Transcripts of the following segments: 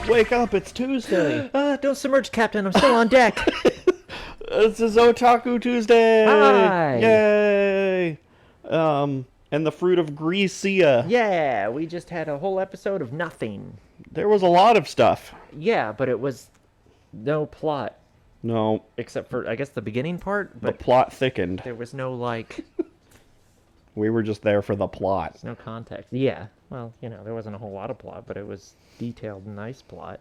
Wake up, it's Tuesday. Don't submerge, Captain. I'm still on deck. This is Otaku Tuesday. Hi. Yay. And the fruit of Grisaia. Yeah, we just had a whole episode of nothing. There was a lot of stuff. Yeah, but it was no plot. No. Except for, I guess, the beginning part. But the plot thickened. there was no, We were just there for the plot. no context. Yeah. Well, there wasn't a whole lot of plot, but it was detailed, nice plot.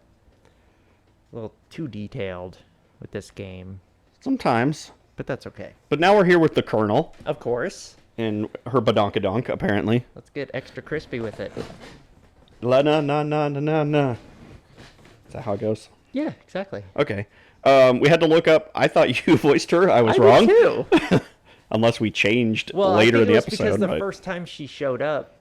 A little too detailed with this game. Sometimes. But that's okay. But now we're here with the Colonel. Of course. And her badonkadonk, apparently. Let's get extra crispy with it. La na na na na na na. Is that how it goes? Yeah, exactly. Okay. We had to look up. I thought you voiced her. I was wrong. Did too. Unless we changed Well, later I in think the it was episode. because the first time she showed up,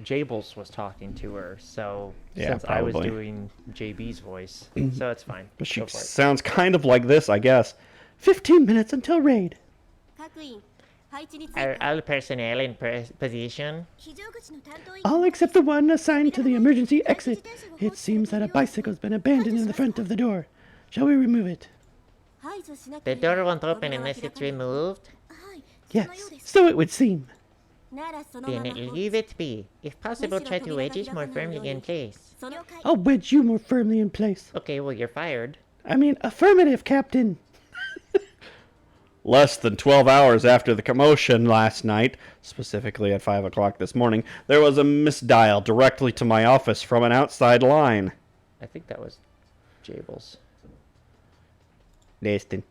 Jables was talking to her. So Yeah, since I was probably. doing JB's voice, so it's fine. But she Go for it. sounds kind of like this, I guess. 15 minutes until raid. Are all personnel in position? All except the one assigned to the emergency exit. It seems that a bicycle's been abandoned in the front of the door. Shall we remove it? The door won't open unless it's removed. Yes, so it would seem. Then leave it be. If possible, try to wedge it more firmly in place. I'll wedge you more firmly in place. Okay, well, you're fired. I mean, affirmative, Captain. Less than 12 hours after the commotion last night, specifically at 5 o'clock this morning, there was a misdial directly to my office from an outside line. I think that was Jables. Destin.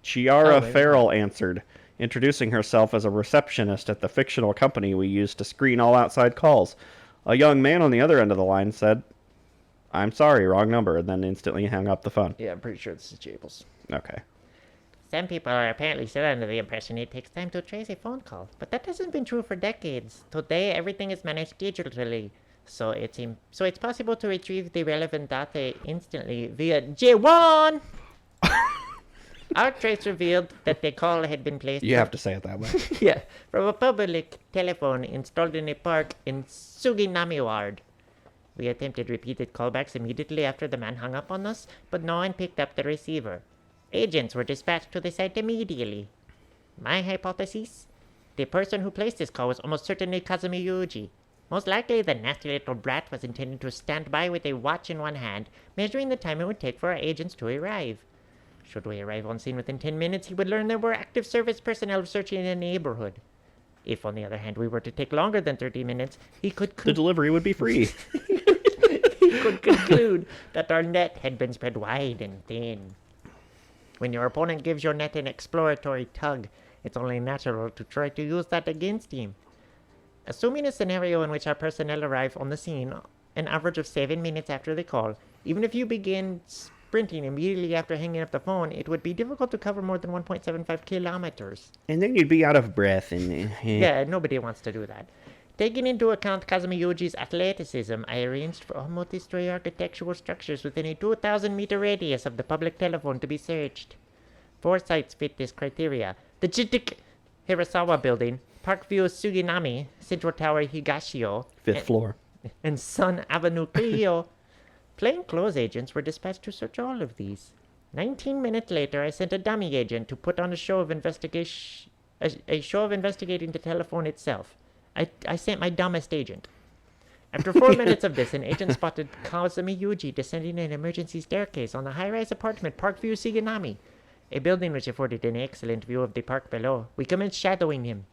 Chiara maybe. Farrell answered, introducing herself as a receptionist at the fictional company we use to screen all outside calls. A young man on the other end of the line said, "I'm sorry, wrong number," and then instantly hung up the phone. Yeah, I'm pretty sure this is Jables. Okay. Some people are apparently still under the impression it takes time to trace a phone call, but that hasn't been true for decades. Today, everything is managed digitally, so it's possible to retrieve the relevant data instantly via J1. Our trace revealed that the call had been placed You have to say it that way. Yeah. from a public telephone installed in a park in Suginami Ward. We attempted repeated callbacks immediately after the man hung up on us, but no one picked up the receiver. Agents were dispatched to the site immediately. My hypothesis? The person who placed this call was almost certainly Kazumi Yuuji. Most likely the nasty little brat was intending to stand by with a watch in one hand, measuring the time it would take for our agents to arrive. Should we arrive on scene within 10 minutes, he would learn there were active service personnel searching the neighborhood. If, on the other hand, we were to take longer than 30 minutes, he could The delivery would be free. conclude that our net had been spread wide and thin. When your opponent gives your net an exploratory tug, it's only natural to try to use that against him. Assuming a scenario in which our personnel arrive on the scene an average of 7 minutes after the call, even if you begin sprinting immediately after hanging up the phone, it would be difficult to cover more than 1.75 kilometers. And then you'd be out of breath. And Yeah, nobody wants to do that. Taking into account Kazumi Yuji's athleticism, I arranged for all multi-story architectural structures within a 2,000-meter radius of the public telephone to be searched. 4 sites fit this criteria: the Chitik Hirasawa Building, Parkview Suginami, Central Tower Higashio, Fifth floor. and Sun Avenue Clio. Plainclothes agents were dispatched to search all of these. 19 minutes later, I sent a dummy agent to put on a show of investigating the telephone itself. I sent my dumbest agent. After 4 minutes of this, an agent spotted Kazumi Yuuji descending an emergency staircase on the high-rise apartment Parkview Suginami, a building which afforded an excellent view of the park below. We commenced shadowing him.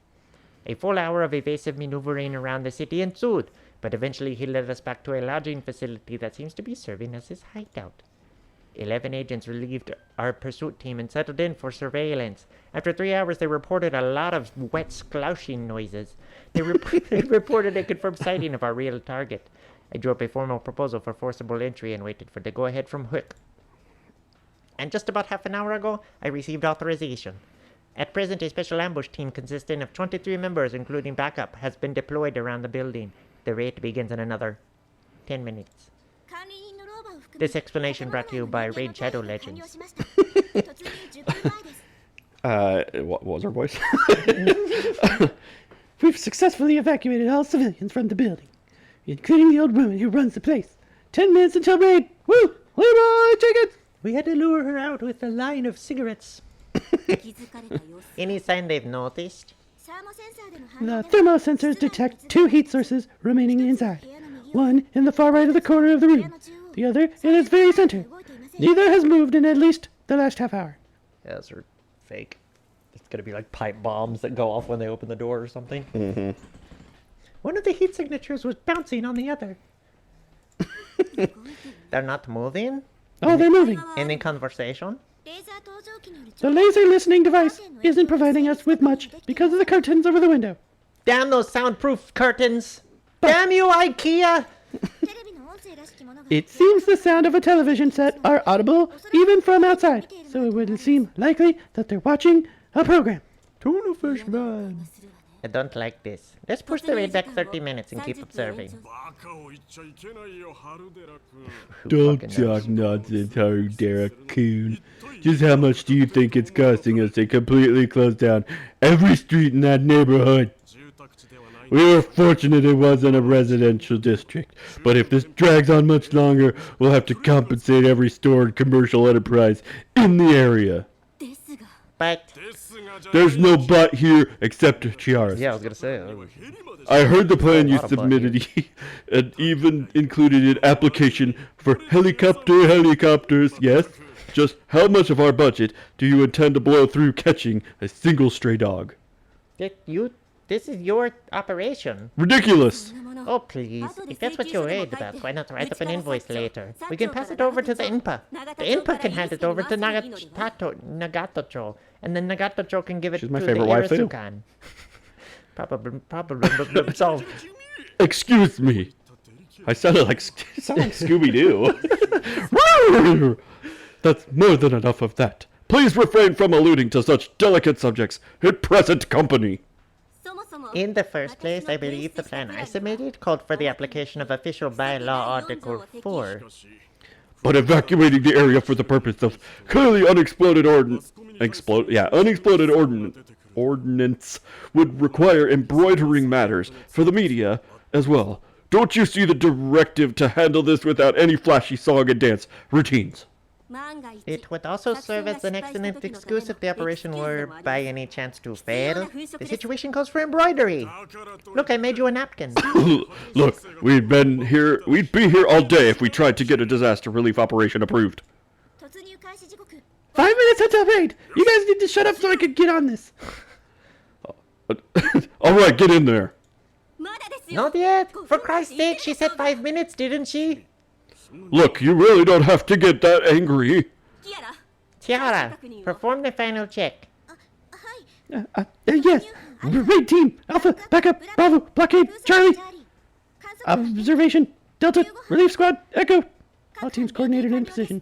A full hour of evasive maneuvering around the city ensued, but eventually he led us back to a lodging facility that seems to be serving as his hideout. 11 agents relieved our pursuit team and settled in for surveillance. After 3 hours, they reported a lot of wet sploushing noises. They reported a confirmed sighting of our real target. I drew up a formal proposal for forcible entry and waited for the go-ahead from Hook. And just about half an hour ago, I received authorization. At present, a special ambush team consisting of 23 members, including backup, has been deployed around the building. The raid begins in another 10 minutes. This explanation brought to you by Raid Shadow Legends. What was her voice? We've successfully evacuated all civilians from the building, including the old woman who runs the place. 10 minutes until raid. Woo! Leroy Jenkins! We had to lure her out with a line of cigarettes. Any sign they've noticed? The thermosensors detect 2 heat sources remaining inside. One in the far right of the corner of the room. The other in its very center. Neither has moved in at least the last half hour. Yeah, those are fake. It's gonna be like pipe bombs that go off when they open the door or something. Mm-hmm. One of the heat signatures was bouncing on the other. They're not moving? Oh, they're moving. Any conversation? The laser listening device isn't providing us with much because of the curtains over the window. Damn those soundproof curtains! Damn you, IKEA! It seems the sound of a television set are audible even from outside, so it would seem likely that they're watching a program. Tuna fish man. I don't like this. Let's push the raid back 30 minutes and keep observing. Don't fucking talk nonsense, Haru-kun. Just how much do you think it's costing us to completely close down every street in that neighborhood? We were fortunate it wasn't a residential district, but if this drags on much longer, we'll have to compensate every store and commercial enterprise in the area. But There's no but here except Chiara's. Yeah, I was gonna say. I heard the plan A you lot of butt submitted and even included an application for helicopters, yes? Just how much of our budget do you intend to blow through catching a single stray dog? this is your operation. Ridiculous! Oh, please. If that's what you're worried about, why not write up an invoice later? We can pass it over to the INPA. The INPA can hand it over to Nagatocho, and then Nagatocho can give it She's to my the favorite waifu. Irisukan. Probably solved. Excuse me. I sounded like Scooby-Doo. That's more than enough of that. Please refrain from alluding to such delicate subjects in present company. In the first place, I believe the plan I submitted called for the application of Official Bylaw Article 4. But evacuating the area for the purpose of clearly unexploded ordnance would require embroidering matters for the media as well. Don't you see the directive to handle this without any flashy song and dance routines? It would also serve as an excellent excuse if the operation were by any chance to fail. The situation calls for embroidery. Look, I made you a napkin. Look, we'd be here all day if we tried to get a disaster relief operation approved. 5 minutes until raid! You guys need to shut up so I can get on this. Alright, get in there. Not yet. For Christ's sake, she said 5 minutes, didn't she? Look, you really don't have to get that angry. Tiara, perform the final check. Yes. Raid team, Alpha, backup, Bravo, blockade, Charlie. Observation, Delta, relief squad, Echo. All teams coordinated in position.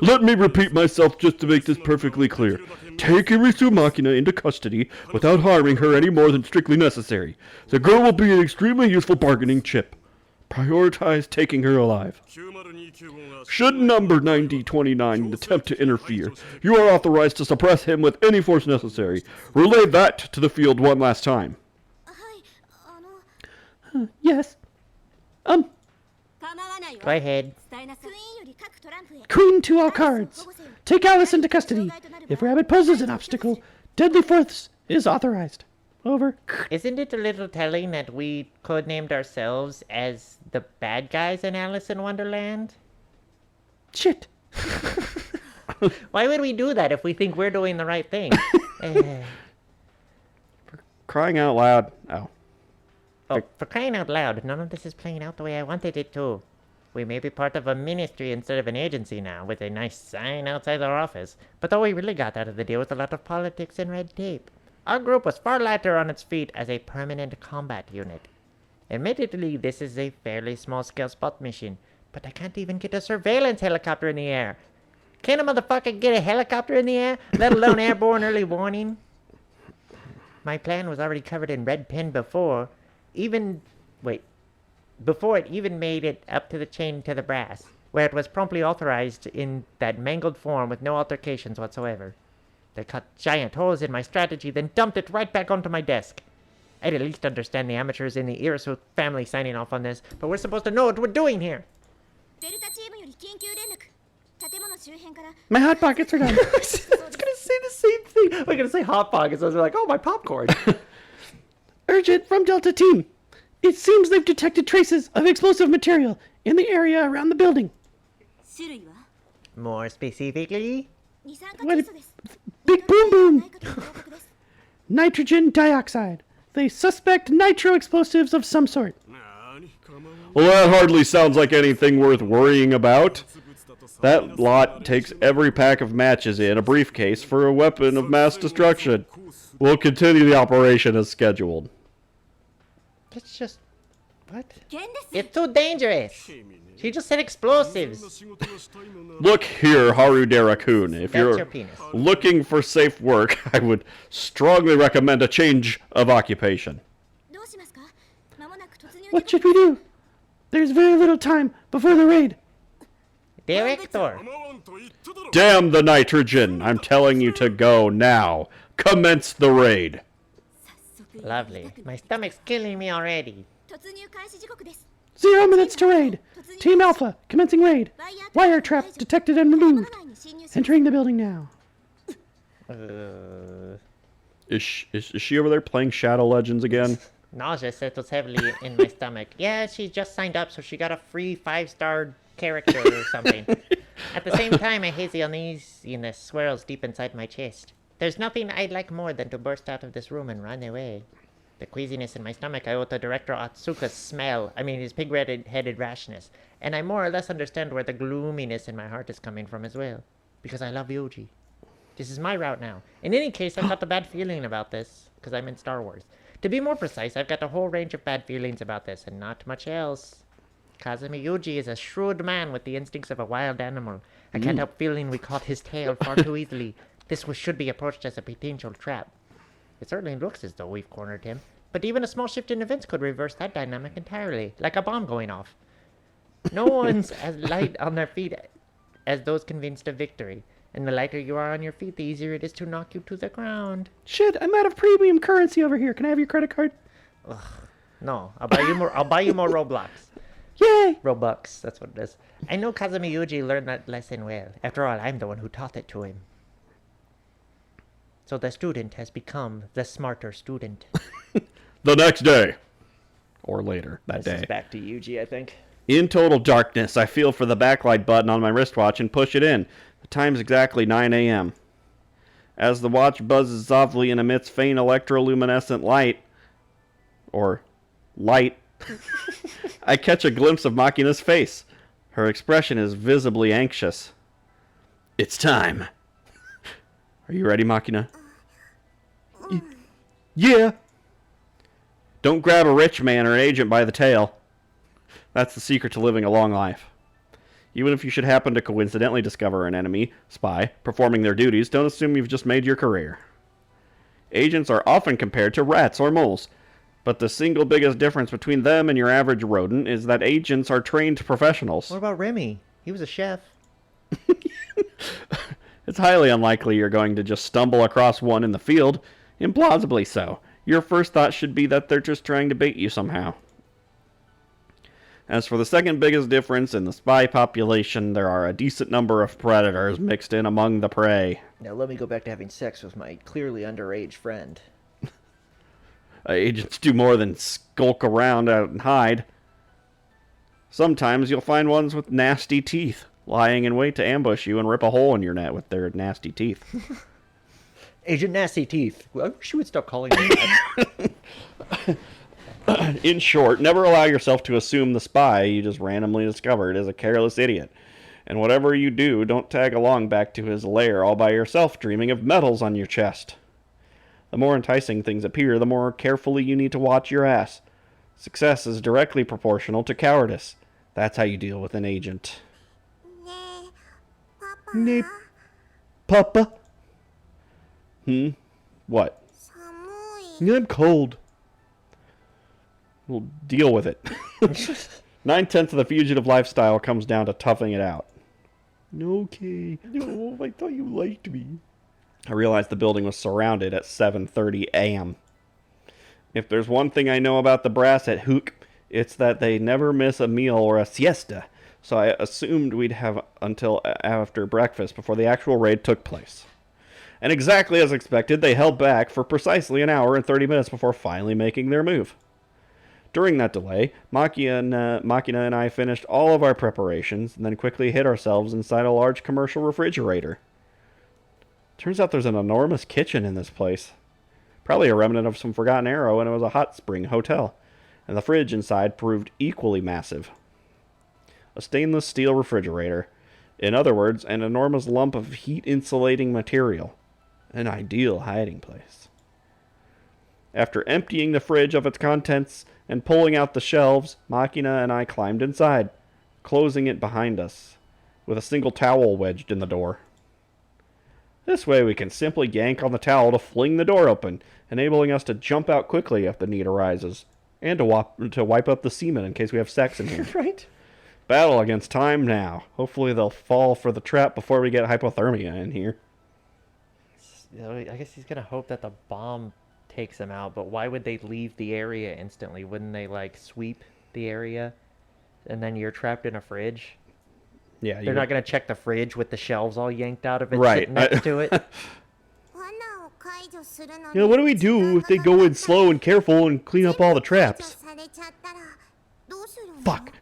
Let me repeat myself just to make this perfectly clear. Take Irisu Makina into custody without harming her any more than strictly necessary. The girl will be an extremely useful bargaining chip. Prioritize taking her alive. Should number 9029 attempt to interfere, you are authorized to suppress him with any force necessary. Relay that to the field one last time. Yes. Go ahead. Queen to all cards. Take Alice into custody. If Rabbit poses an obstacle, deadly force is authorized. Over. Isn't it a little telling that we codenamed ourselves as the bad guys in Alice in Wonderland? Shit. Why would we do that if we think we're doing the right thing? Crying out loud. Oh. Oh, for crying out loud, none of this is playing out the way I wanted it to. We may be part of a ministry instead of an agency now, with a nice sign outside our office. But all we really got out of the deal was a lot of politics and red tape. Our group was far lighter on its feet as a permanent combat unit. Admittedly, this is a fairly small-scale spot mission, but I can't even get a surveillance helicopter in the air. Can a motherfucker get a helicopter in the air, let alone airborne early warning? My plan was already covered in red pen before it even made it up to the chain to the brass, where it was promptly authorized in that mangled form with no altercations whatsoever. They cut giant holes in my strategy, then dumped it right back onto my desk. I'd at least understand the amateurs in the Irisu family signing off on this, but we're supposed to know what we're doing here. My hot pockets are done. I was gonna say the same thing. I'm gonna say hot pockets. I was like, oh, my popcorn. Urgent from Delta Team. It seems they've detected traces of explosive material in the area around the building. More specifically, What? Big boom boom. Nitrogen dioxide. They suspect nitro explosives of some sort. Well, that hardly sounds like anything worth worrying about. That lot takes every pack of matches in a briefcase for a weapon of mass destruction. We'll continue the operation as scheduled. That's just... What? it's too dangerous. She just said explosives. Look here, Harudera-kun. If That's your you're penis. looking for safe work, I would strongly recommend a change of occupation. What should we do? There's very little time before the raid. Director, Damn the nitrogen! I'm telling you to go now. Commence the raid. lovely. My stomach's killing me already. 0 minutes to raid. Team Alpha, commencing raid. Wire trap detected and removed. Entering the building now. Is she over there playing Shadow Legends again? Nausea settles heavily in my stomach. Yeah, she just signed up, so she got a free 5-star character or something. At the same time, a hazy uneasiness swirls deep inside my chest. There's nothing I'd like more than to burst out of this room and run away. The queasiness in my stomach I owe to Director Atsuka's smell, his pig-headed rashness, and I more or less understand where the gloominess in my heart is coming from as well. Because I love Yuuji. This is my route now. In any case, I've got the bad feeling about this, because I'm in Star Wars. To be more precise, I've got a whole range of bad feelings about this, and not much else. Kazumi Yuuji is a shrewd man with the instincts of a wild animal. I can't help feeling we caught his tail far too easily. Should be approached as a potential trap. It certainly looks as though we've cornered him, but even a small shift in events could reverse that dynamic entirely, like a bomb going off. No one's as light on their feet as those convinced of victory, and the lighter you are on your feet, the easier it is to knock you to the ground. Shit, I'm out of premium currency over here. Can I have your credit card? No, I'll buy you more. I'll buy you more Roblox. Yay! Robux, that's what it is. I know Kazumi Yuuji learned that lesson well. After all, I'm the one who taught it to him. So the student has become the smarter student. The next day. Or later, that This day. is back to Yuuji, I think. In total darkness, I feel for the backlight button on my wristwatch and push it in. The time's exactly 9 a.m. As the watch buzzes softly and emits faint electroluminescent light, I catch a glimpse of Makina's face. Her expression is visibly anxious. It's time. Are you ready, Makina? Yeah. Don't grab a rich man or agent by the tail. That's the secret to living a long life. Even if you should happen to coincidentally discover an enemy, spy, performing their duties, don't assume you've just made your career. Agents are often compared to rats or moles, but the single biggest difference between them and your average rodent is that agents are trained professionals. What about Remy? He was a chef. It's highly unlikely you're going to just stumble across one in the field. Implausibly so. Your first thought should be that they're just trying to bait you somehow. As for the second biggest difference in the spy population, there are a decent number of predators mixed in among the prey. Now let me go back to having sex with my clearly underage friend. Agents do more than skulk around out and hide. Sometimes you'll find ones with nasty teeth, lying in wait to ambush you and rip a hole in your net with their nasty teeth. Agent Nasty Teeth. Well, I wish you would stop calling me that. In short, never allow yourself to assume the spy you just randomly discovered is a careless idiot. And whatever you do, don't tag along back to his lair all by yourself dreaming of medals on your chest. The more enticing things appear, the more carefully you need to watch your ass. Success is directly proportional to cowardice. That's how you deal with an agent. Nee, Papa. What? 寒い. I'm cold. We'll deal with it. 9/10 of the fugitive lifestyle comes down to toughing it out. Okay. No, I thought you liked me. I realized the building was surrounded at 7:30 a.m. If there's one thing I know about the brass at Hook, it's that they never miss a meal or a siesta. So I assumed we'd have until after breakfast before the actual raid took place. And exactly as expected, they held back for precisely an hour and 30 minutes before finally making their move. During that delay, Makina and I finished all of our preparations and then quickly hid ourselves inside a large commercial refrigerator. Turns out there's an enormous kitchen in this place. Probably a remnant of some forgotten era when it was a hot spring hotel. And the fridge inside proved equally massive. A stainless steel refrigerator. In other words, an enormous lump of heat-insulating material. An ideal hiding place. After emptying the fridge of its contents and pulling out the shelves, Makina and I climbed inside, closing it behind us, with a single towel wedged in the door. This way we can simply yank on the towel to fling the door open, enabling us to jump out quickly if the need arises, and to wipe up the semen in case we have sex in here. Right? Battle against time now. Hopefully they'll fall for the trap before we get hypothermia in here. I guess he's gonna hope that the bomb takes him out, but why would they leave the area instantly? Wouldn't they, like, sweep the area? And then you're trapped in a fridge? Yeah, They're not gonna check the fridge with the shelves all yanked out of it, Right. sitting next to it? Yeah, what do we do if they go in slow and careful and clean up all the traps? Fuck.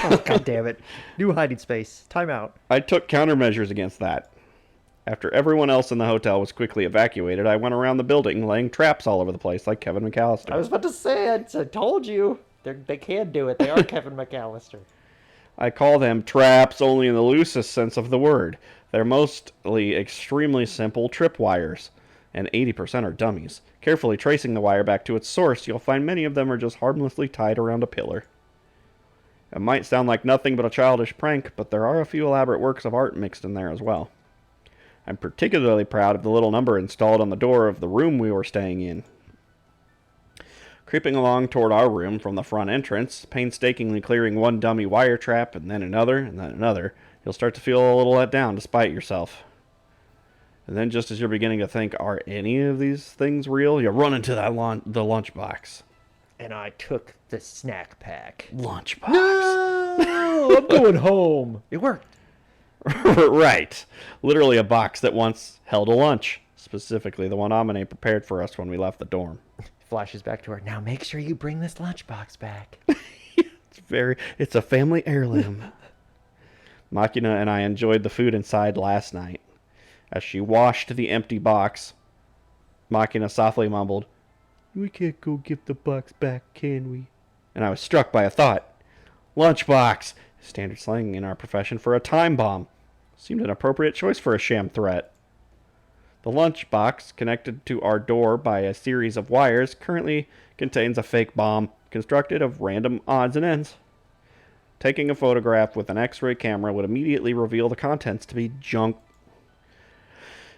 Oh, God damn it. New hiding space. Time out. I took countermeasures against that. After everyone else in the hotel was quickly evacuated, I went around the building laying traps all over the place like Kevin McAllister. I was about to say, I told you. They can do it. They are Kevin McAllister. I call them traps only in the loosest sense of the word. They're mostly extremely simple tripwires, and 80% are dummies. Carefully tracing the wire back to its source, you'll find many of them are just harmlessly tied around a pillar. It might sound like nothing but a childish prank, but there are a few elaborate works of art mixed in there as well. I'm particularly proud of the little number installed on the door of the room we were staying in. Creeping along toward our room from the front entrance, painstakingly clearing one dummy wire trap and then another, you'll start to feel a little let down despite yourself. And then just as you're beginning to think, are any of these things real, you run into the lunchbox. And I took the snack pack. Lunchbox. No! I'm going home. It worked. Right. Literally a box that once held a lunch. Specifically the one Amine prepared for us when we left the dorm. Flashes back to her. Now make sure you bring this lunchbox back. It's a family heirloom. Makina and I enjoyed the food inside last night. As she washed the empty box, Makina softly mumbled, We can't go give the box back, can we? and I was struck by a thought. Lunchbox, standard slang in our profession for a time bomb. Seemed an appropriate choice for a sham threat. The lunchbox, connected to our door by a series of wires, currently contains a fake bomb constructed of random odds and ends. Taking a photograph with an X-ray camera would immediately reveal the contents to be junk.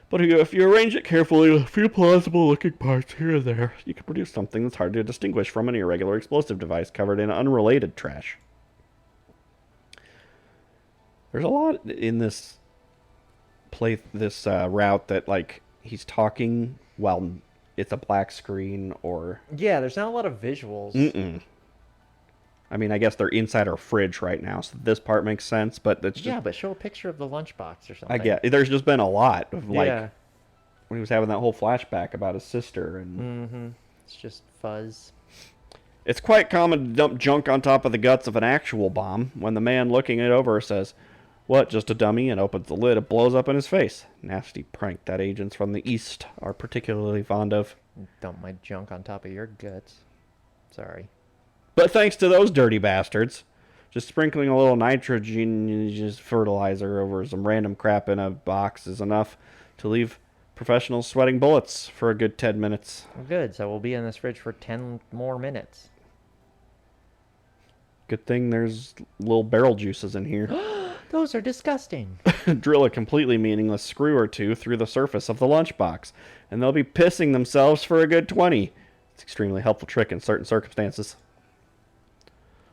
But if you arrange it carefully with a few plausible-looking parts here and there, you can produce something that's hard to distinguish from an irregular explosive device covered in unrelated trash. There's a lot in this route that, like, he's talking while it's a black screen or... Yeah, there's not a lot of visuals. Mm-mm. I mean, I guess they're inside our fridge right now, so this part makes sense, but that's just... Yeah, but show a picture of the lunchbox or something. I get there's just been a lot of, like, Yeah. when he was having that whole flashback about his sister, and... Mm-hmm. It's just fuzz. It's quite common to dump junk on top of the guts of an actual bomb. When the man looking it over says, "What, just a dummy?" and opens the lid, it blows up in his face. Nasty prank that agents from the East are particularly fond of. Dump my junk on top of your guts. Sorry. But thanks to those dirty bastards, just sprinkling a little nitrogen just fertilizer over some random crap in a box is enough to leave professionals sweating bullets for a good 10 minutes. Well, good. So we'll be in this fridge for 10 more minutes. Good thing there's little barrel juices in here. Those are disgusting. Drill a completely meaningless screw or two through the surface of the lunchbox, and they'll be pissing themselves for a good 20. It's an extremely helpful trick in certain circumstances.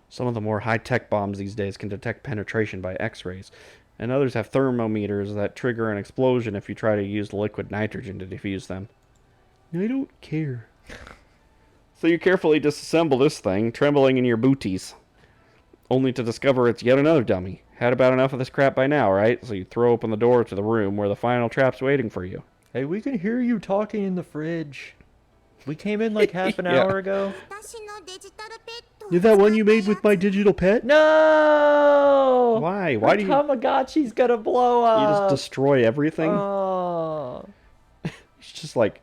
Some of the more high-tech bombs these days can detect penetration by X-rays, and others have thermometers that trigger an explosion if you try to use liquid nitrogen to defuse them. I don't care. So you carefully disassemble this thing, trembling in your booties, only to discover it's yet another dummy. Had about enough of this crap by now, right? So you throw open the door to the room where the final trap's waiting for you. Hey, we can hear you talking in the fridge. We came in like half an Yeah. hour ago. You're that one you made with my digital pet? No! Why? Why do you... Tamagotchi's gonna blow up. You just destroy everything? Oh. It's just like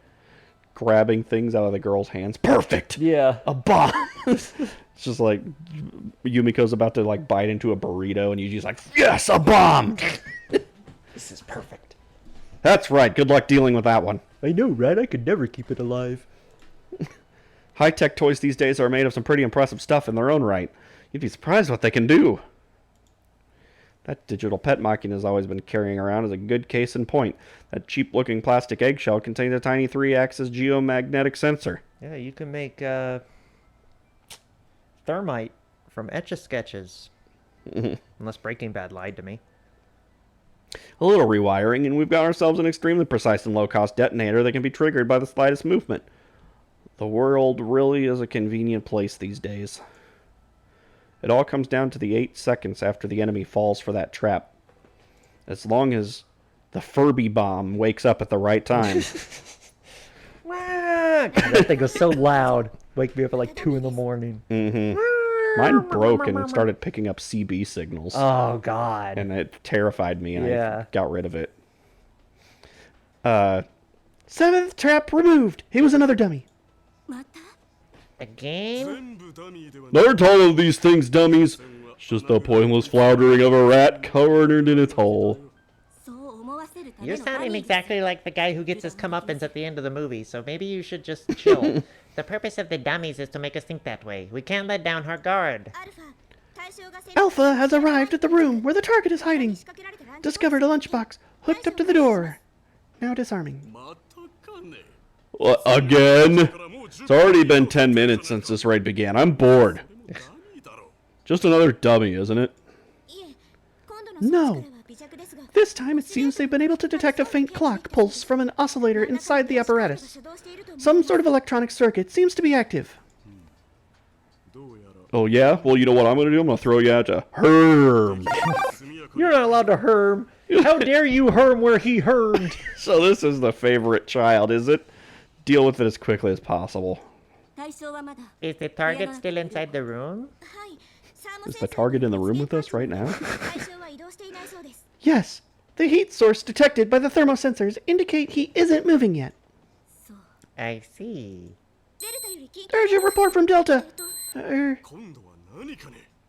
grabbing things out of the girl's hands. Perfect! Yeah. A bomb! It's just like Yumiko's about to like bite into a burrito and Yuji's like, yes, a bomb! This is perfect. That's right. Good luck dealing with that one. I know, right? I could never keep it alive. High-tech toys these days are made of some pretty impressive stuff in their own right. You'd be surprised what they can do. That digital pet Makina has always been carrying around is a good case in point. That cheap-looking plastic eggshell contains a tiny 3-axis geomagnetic sensor. Yeah, you can make thermite from Etch-a-Sketches. Unless Breaking Bad lied to me. A little rewiring, and we've got ourselves an extremely precise and low-cost detonator that can be triggered by the slightest movement. The world really is a convenient place these days. It all comes down to the 8 seconds after the enemy falls for that trap. As long as the Furby bomb wakes up at the right time. God, that thing was so loud. Wake me up at like 2 in the morning. Mine broke and started picking up CB signals. Oh, God. And it terrified me, and Yeah. I got rid of it. 7th trap removed. He was another dummy. Again? Aren't all of these things dummies? It's just the pointless floundering of a rat covered in its hole. You're sounding exactly like the guy who gets his comeuppance at the end of the movie, so maybe you should just chill. The purpose of the dummies is to make us think that way. We can't let down her guard. Alpha has arrived at the room where the target is hiding. Discovered a lunchbox hooked up to the door. Now disarming. Again? It's already been 10 minutes since this raid began. I'm bored. Just another dummy, isn't it? No. This time it seems they've been able to detect a faint clock pulse from an oscillator inside the apparatus. Some sort of electronic circuit seems to be active. Oh yeah? Well, you know what I'm gonna do? I'm gonna throw you out to Herm. You're not allowed to herm. How dare you herm where he hermed? So this is the favorite child, is it? Deal with it as quickly as possible. Is the target still inside the room? Is the target in the room with us right now? Yes. The heat source detected by the thermosensors indicate he isn't moving yet. I see. Urgent report from Delta.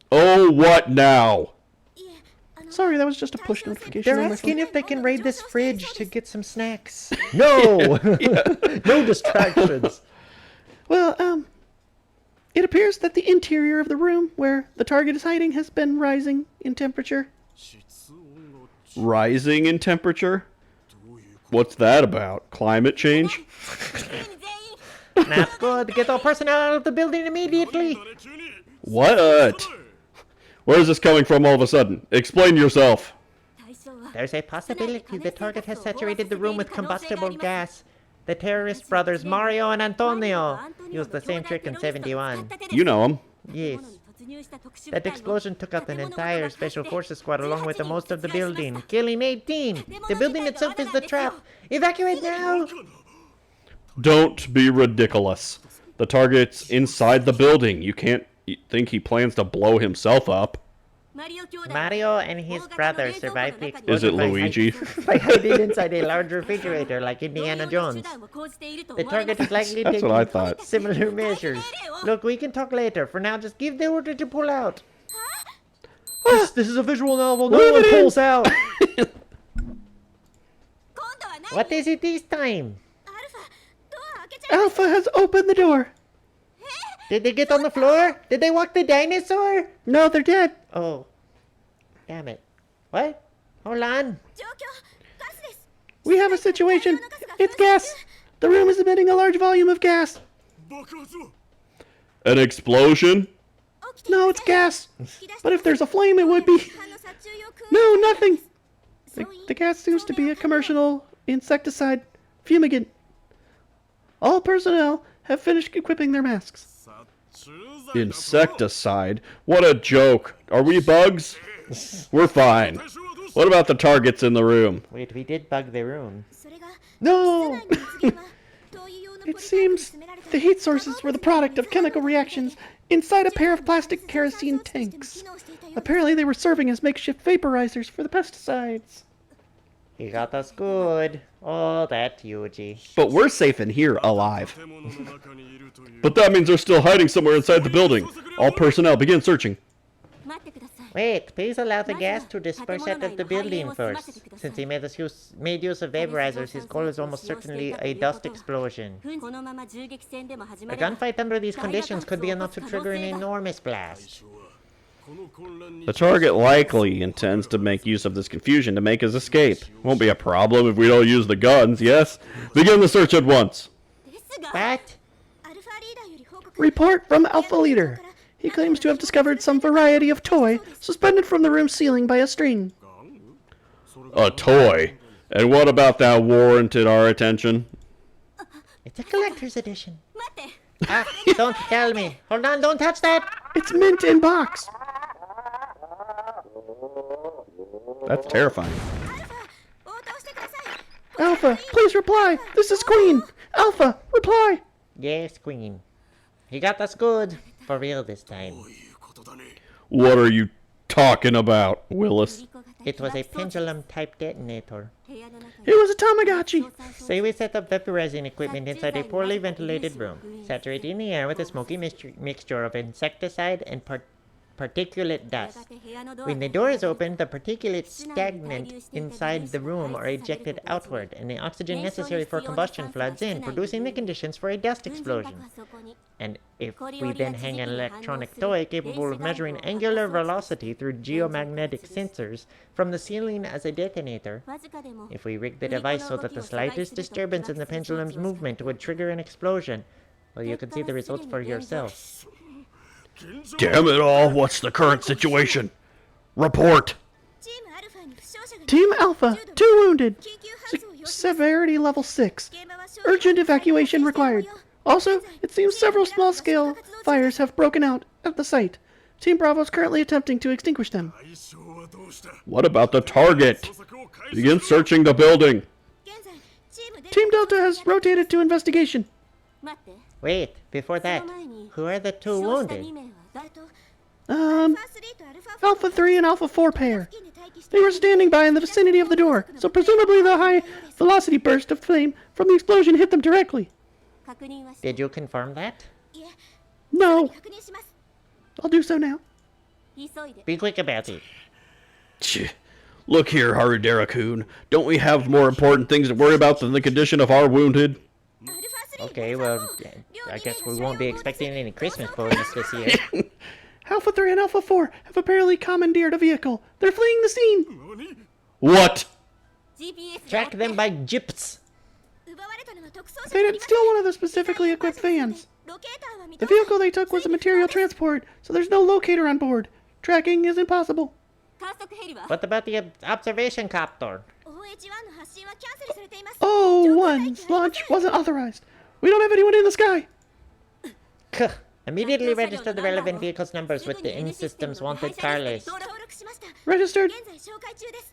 Oh, what now? Sorry, that was just a push notification. They're on my asking phone. if they can raid this fridge to get some snacks. No! No distractions. Well, it appears that the interior of the room where the target is hiding has been rising in temperature. Rising in temperature? What's that about? Climate change? Not good. Get all personnel out of the building immediately. What? Where's this coming from all of a sudden? Explain yourself. There's a possibility the target has saturated the room with combustible gas. The terrorist brothers Mario and Antonio used the same trick in 71. You know him. Yes. That explosion took out an entire Special Forces squad along with the most of the building, killing 18. The building itself is the trap. Evacuate now! Don't be ridiculous. The target's inside the building. You can't think he plans to blow himself up. Mario and his brother survived the explosion. Is it by Luigi? by hiding inside a large refrigerator like Indiana Jones. The target is likely That's what I taking thought. similar measures. Look, we can talk later. For now, just give the order to pull out. This is a visual novel. No one pulls out. What is it this time? Alpha has opened the door. Did they get on the floor? Did they walk the dinosaur? No, they're dead. Oh. Damn it. What? Hold on. We have a situation. It's gas. The room is emitting a large volume of gas. An explosion? No, it's gas. But if there's a flame, it would be... No, nothing. The gas seems to be a commercial insecticide fumigant. All personnel have finished equipping their masks. Insecticide? What a joke. Are we bugs? We're fine. What about the targets in the room? Wait, we did bug the room. No! It seems the heat sources were the product of chemical reactions inside a pair of plastic kerosene tanks. Apparently they were serving as makeshift vaporizers for the pesticides. He got us good. Oh, that Yuuji. But we're safe in here, alive. But that means they're still hiding somewhere inside the building. All personnel, begin searching. Wait, please allow the gas to disperse out of the building first. Since he made use of vaporizers, his goal is almost certainly a dust explosion. A gunfight under these conditions could be enough to trigger an enormous blast. The target likely intends to make use of this confusion to make his escape. Won't be a problem if we don't use the guns, yes? Begin the search at once. What? Report from Alpha Leader. He claims to have discovered some variety of toy suspended from the room ceiling by a string. A toy? And what about that warranted our attention? It's a collector's edition. Ah, don't tell me. Hold on, don't touch that. It's mint in box. That's terrifying. Alpha, please reply. This is Queen. Alpha, reply. Yes, Queen. He got us good. For real this time. What are you talking about, Willis? It was a pendulum-type detonator. It was a Tamagotchi. Say we set up vaporizing equipment inside a poorly ventilated room, saturating the air with a smoky mixture of insecticide and particulate dust. When the door is opened, the particulates stagnant inside the room are ejected outward, and the oxygen necessary for combustion floods in, producing the conditions for a dust explosion. And if we then hang an electronic toy capable of measuring angular velocity through geomagnetic sensors from the ceiling as a detonator, if we rig the device so that the slightest disturbance in the pendulum's movement would trigger an explosion, well, you can see the results for yourself. Damn it all, what's the current situation? Report! Team Alpha, 2 wounded. Severity level 6. Urgent evacuation required. Also, it seems several small-scale fires have broken out at the site. Team Bravo is currently attempting to extinguish them. What about the target? Begin searching the building. Team Delta has rotated to investigation. Wait, before that, who are the 2 wounded? Alpha 3 and Alpha 4 pair. They were standing by in the vicinity of the door, so presumably the high-velocity burst of flame from the explosion hit them directly. Did you confirm that? No. I'll do so now. Be quick about it. Look here, Harudera-kun. Don't we have more important things to worry about than the condition of our wounded? Okay, well, I guess we won't be expecting any Christmas bonus this year. Alpha 3 and Alpha 4 have apparently commandeered a vehicle. They're fleeing the scene. What? Track them by gyps. They didn't steal one of the specifically equipped vans. The vehicle they took was a material transport, so there's no locator on board. Tracking is impossible. What about the observation copter? OH-1's launch wasn't authorized. We don't have anyone in the sky. Immediately register the relevant vehicle's numbers with the in-system's wanted car list. Registered.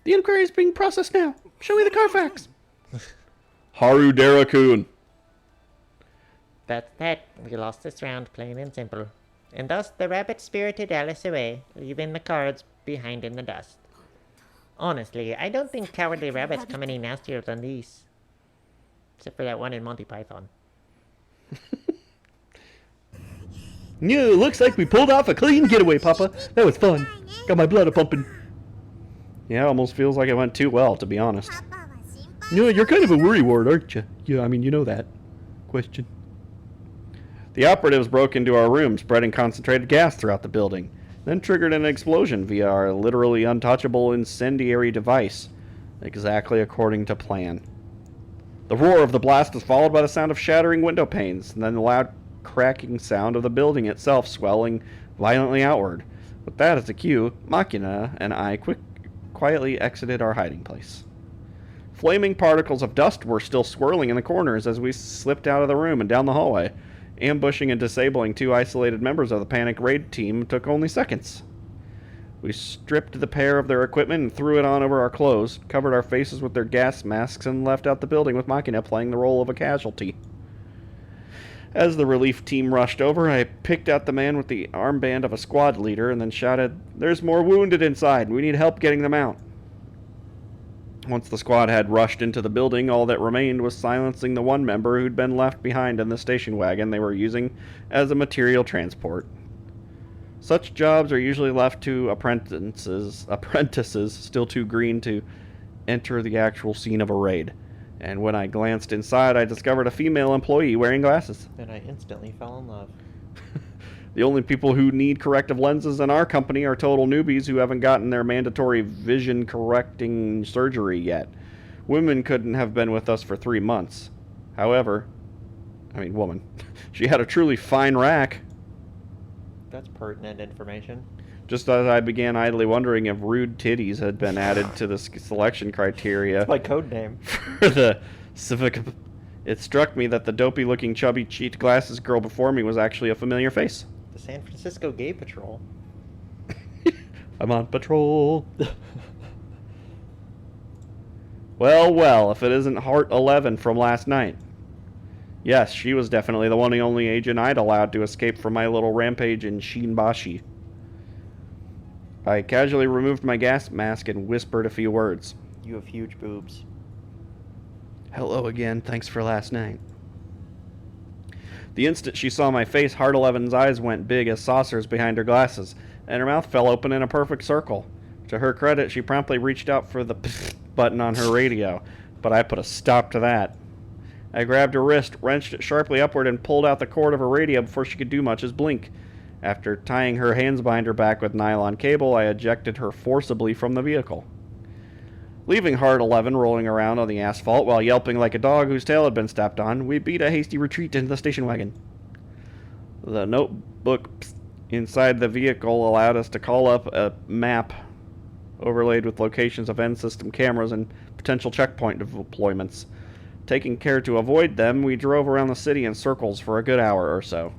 The inquiry is being processed now. Show me the Carfax. Harudera-kun. That's that. We lost this round, plain and simple. And thus the rabbit spirited Alice away, leaving the cards behind in the dust. Honestly, I don't think Cowardly Rabbits come any nastier than these. Except for that one in Monty Python. Yeah, looks like we pulled off a clean getaway, Papa. That was fun. Got my blood a-pumping. Yeah, almost feels like it went too well, to be honest. Yeah, you're kind of a worrywart, aren't you? Yeah, I mean, you know that. Question. The operatives broke into our room, spreading concentrated gas throughout the building, then triggered an explosion via our literally untouchable incendiary device, exactly according to plan. The roar of the blast was followed by the sound of shattering window panes, and then the loud cracking sound of the building itself swelling violently outward. With that as a cue, Makina and I quietly exited our hiding place. Flaming particles of dust were still swirling in the corners as we slipped out of the room and down the hallway. Ambushing and disabling 2 isolated members of the panic raid team took only seconds. We stripped the pair of their equipment and threw it on over our clothes, covered our faces with their gas masks, and left out the building with Makina playing the role of a casualty. As the relief team rushed over, I picked out the man with the armband of a squad leader and then shouted, "There's more wounded inside. We need help getting them out." Once the squad had rushed into the building, all that remained was silencing the one member who'd been left behind in the station wagon they were using as a material transport. Such jobs are usually left to apprentices still too green to enter the actual scene of a raid. And when I glanced inside, I discovered a female employee wearing glasses. And I instantly fell in love. The only people who need corrective lenses in our company are total newbies who haven't gotten their mandatory vision correcting surgery yet. Women couldn't have been with us for 3 months. However, woman, she had a truly fine rack. That's pertinent information. Just as I began idly wondering if rude titties had been added to the selection criteria My code name. for the civic, it struck me that the dopey-looking, chubby-cheeked glasses girl before me was actually a familiar face. The San Francisco Gay Patrol. I'm on patrol. Well, if it isn't Heart 11 from last night. Yes, she was definitely the one and only agent I'd allowed to escape from my little rampage in Shinbashi. I casually removed my gas mask and whispered a few words. You have huge boobs. Hello again, thanks for last night. The instant she saw my face, Heart 11's eyes went big as saucers behind her glasses, and her mouth fell open in a perfect circle. To her credit, she promptly reached out for the button on her radio, but I put a stop to that. I grabbed her wrist, wrenched it sharply upward, and pulled out the cord of her radio before she could do much as blink. After tying her hands behind her back with nylon cable, I ejected her forcibly from the vehicle. Leaving Heart 11 rolling around on the asphalt while yelping like a dog whose tail had been stepped on, we beat a hasty retreat into the station wagon. The notebook inside the vehicle allowed us to call up a map overlaid with locations of end system cameras and potential checkpoint deployments. Taking care to avoid them, we drove around the city in circles for a good hour or so.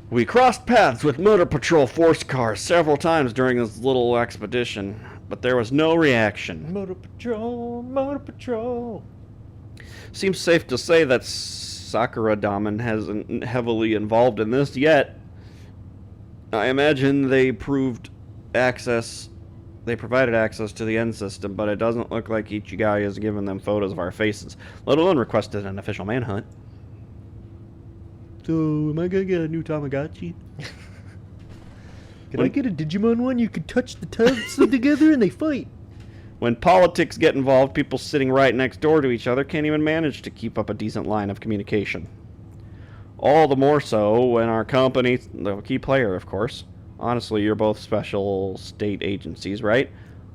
We crossed paths with Motor Patrol force cars several times during this little expedition, but there was no reaction. Motor Patrol, Motor Patrol. Seems safe to say that Sakura Daman hasn't heavily involved in this yet. I imagine they provided access to the end system, but it doesn't look like Ichigai has given them photos of our faces, let alone requested an official manhunt. So, am I gonna get a new Tamagotchi? Can I get a Digimon one? You can touch the tubs together and they fight. When politics get involved, people sitting right next door to each other can't even manage to keep up a decent line of communication. All the more so when our company, the key player, of course. Honestly, you're both special state agencies, right?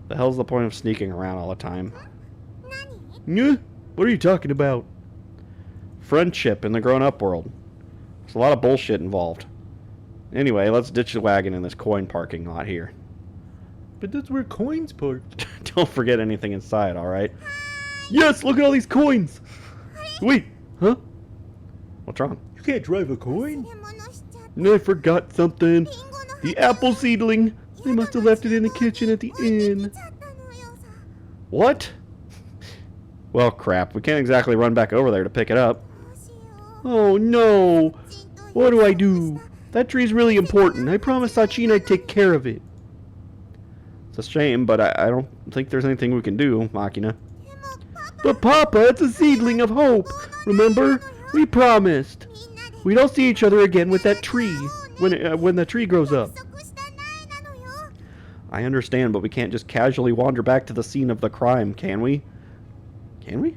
The hell's the point of sneaking around all the time? Yeah? What are you talking about? Friendship in the grown-up world. There's a lot of bullshit involved. Anyway, let's ditch the wagon in this coin parking lot here. But that's where coins park. Don't forget anything inside, alright? Yes, look at all these coins! Wait, huh? What's wrong? You can't drive a coin? I forgot something. The apple seedling. They must have left it in the kitchen at the inn. What? Well, crap. We can't exactly run back over there to pick it up. Oh no! What do I do? That tree's really important. I promised Sachin I'd take care of it. It's a shame, but I don't think there's anything we can do, Makina. But Papa, it's a seedling of hope. Remember? We promised. We'd all see each other again with that tree when the tree grows up. I understand, but we can't just casually wander back to the scene of the crime, can we? Can we?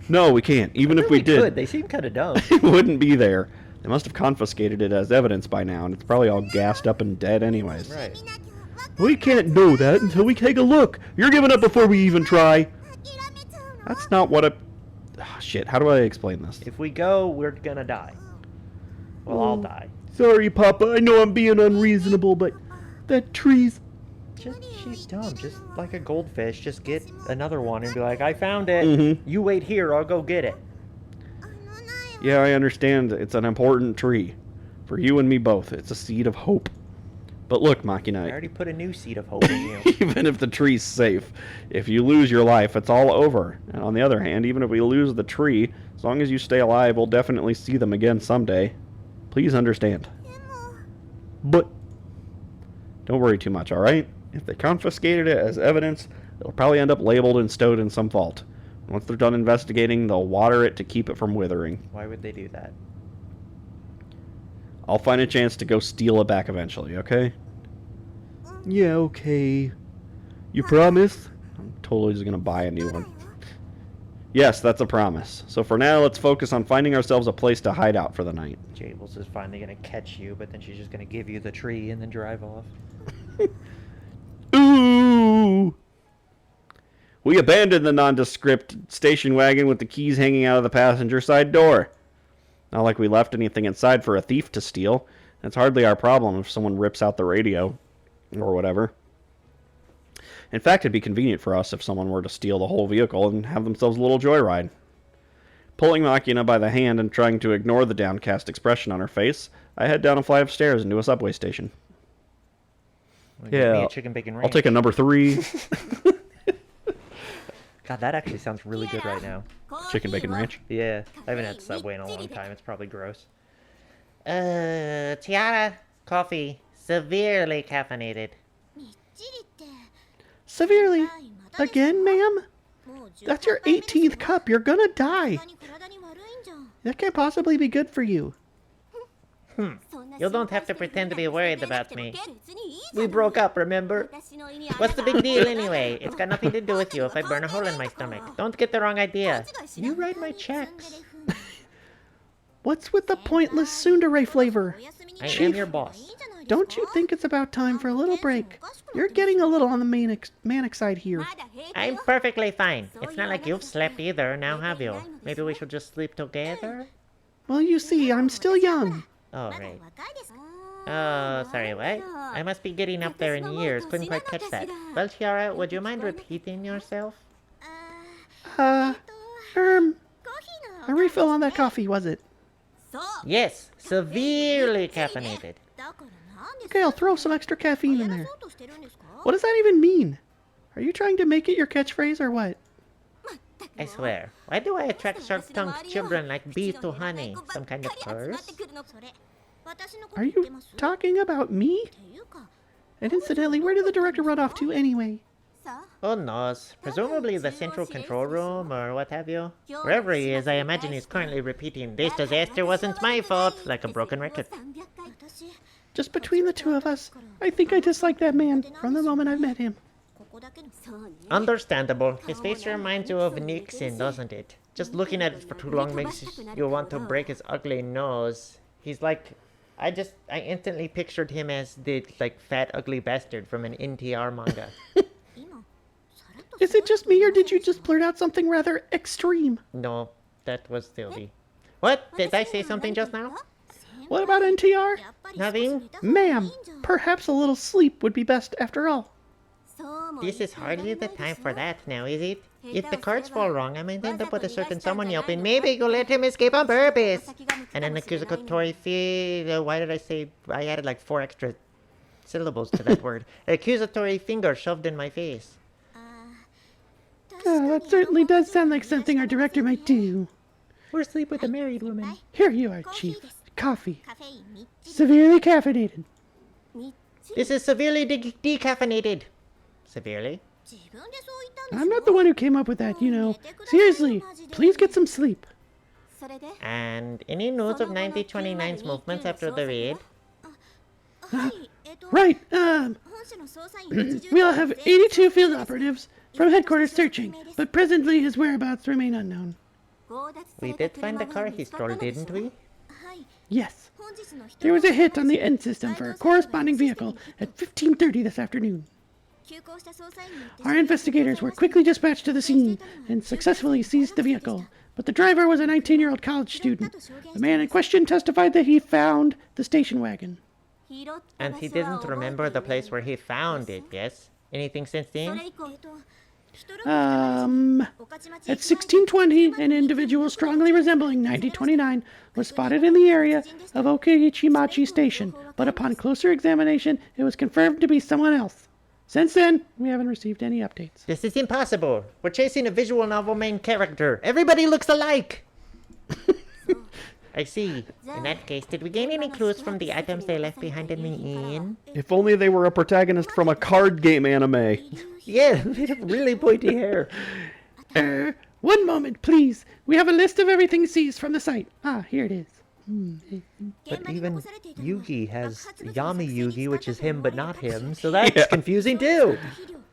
No, we can't. Even if we did, Could. They seem kind of dumb. it wouldn't be there. They must have confiscated it as evidence by now, and it's probably all gassed up and dead anyways. Right. We can't know that until we take a look. You're giving up before we even try. That's not what a... shit, how do I explain this? If we go, we're gonna die. We'll all die. Sorry, Papa. I know I'm being unreasonable, but that tree's... She's dumb. Just like a goldfish, just get another one and be like, I found it. Mm-hmm. You wait here, I'll go get it. Yeah, I understand it's an important tree. For you and me both, it's a seed of hope. But look, I Makina, already put a new seed of hope in you. even if the tree's safe, if you lose your life, it's all over. And on the other hand, even if we lose the tree, as long as you stay alive, we'll definitely see them again someday. Please understand. But don't worry too much, alright? If they confiscated it as evidence, it'll probably end up labeled and stowed in some vault. Once they're done investigating, they'll water it to keep it from withering. Why would they do that? I'll find a chance to go steal it back eventually, okay? Yeah, okay. You promise? I'm totally just gonna buy a new one. Yes, that's a promise. So for now, let's focus on finding ourselves a place to hide out for the night. Jables is finally gonna catch you, but then she's just gonna give you the tree and then drive off. Ooh! We abandoned the nondescript station wagon with the keys hanging out of the passenger side door. Not like we left anything inside for a thief to steal. It's hardly our problem if someone rips out the radio. Or whatever. In fact, it'd be convenient for us if someone were to steal the whole vehicle and have themselves a little joyride. Pulling Makina by the hand and trying to ignore the downcast expression on her face, I head down a flight of stairs into a subway station. Well, give me a chicken bacon ranch. I'll take a number 3. God, that actually sounds really good right now. Chicken bacon ranch. Yeah, I haven't had Subway in a long time. It's probably gross. Tiara, coffee, severely caffeinated. Severely? Again, ma'am? That's your 18th cup. You're gonna die. That can't possibly be good for you. You don't have to pretend to be worried about me. We broke up, remember? What's the big deal anyway? It's got nothing to do with you if I burn a hole in my stomach. Don't get the wrong idea. You write my checks. What's with the pointless tsundere flavor? I am your boss. Don't you think it's about time for a little break? You're getting a little on the manic side here. I'm perfectly fine. It's not like you've slept either, now have you? Maybe we should just sleep together? Well, you see, I'm still young. Oh, right. Oh, sorry, what? I must be getting up there in years. Couldn't quite catch that. Well, Tiara, would you mind repeating yourself? A refill on that coffee, was it? Yes, severely caffeinated. Okay, I'll throw some extra caffeine in there. What does that even mean? Are you trying to make it your catchphrase or what? I swear. Why do I attract sharp-tongued children like bees to honey? Some kind of curse? Are you talking about me? And incidentally, where did the director run off to anyway? Who knows? Presumably the central control room or what have you. Wherever he is, I imagine he's currently repeating, "This disaster wasn't my fault," like a broken record. Just between the two of us, I think I dislike that man from the moment I met him. Understandable. His face reminds you of Nixon, doesn't it? Just looking at it for too long makes you want to break his ugly nose. He's like... I instantly pictured him as the, fat, ugly bastard from an NTR manga. Is it just me, or did you just blurt out something rather extreme? No, that was Sylvie. What? Did I say something just now? What about NTR? Nothing? Ma'am, perhaps a little sleep would be best after all. This is hardly the time for that now, is it? If the cards fall wrong, I might end up with a certain someone yelping, "Maybe you let him escape on purpose!" And an accusatory why did I say... I added 4 extra syllables to that word. Accusatory finger shoved in my face. That certainly does sound like something our director might do. Or sleep with a married woman. Here you are, Chief. Coffee. Severely caffeinated. This is severely decaffeinated. Severely? I'm not the one who came up with that, you know. Seriously, please get some sleep. And any news of 9029's movements after the raid? Right, we'll have 82 field operatives from headquarters searching, but presently his whereabouts remain unknown. We did find the car he stole, didn't we? Yes. There was a hit on the end system for a corresponding vehicle at 15:30 this afternoon. Our investigators were quickly dispatched to the scene and successfully seized the vehicle, but the driver was a 19-year-old college student. The man in question testified that he found the station wagon. And he didn't remember the place where he found it, yes? Anything since then? At 1620, an individual strongly resembling 9029 was spotted in the area of Okaichimachi Station, but upon closer examination, it was confirmed to be someone else. Since then, we haven't received any updates. This is impossible. We're chasing a visual novel main character. Everybody looks alike. I see. In that case, did we gain any clues from the items they left behind in the inn? If only they were a protagonist from a card game anime. Yeah, they have really pointy hair. 1 moment, please. We have a list of everything seized from the site. Here it is. But even Yuuji has Yami Yugi, which is him but not him, so that's confusing too.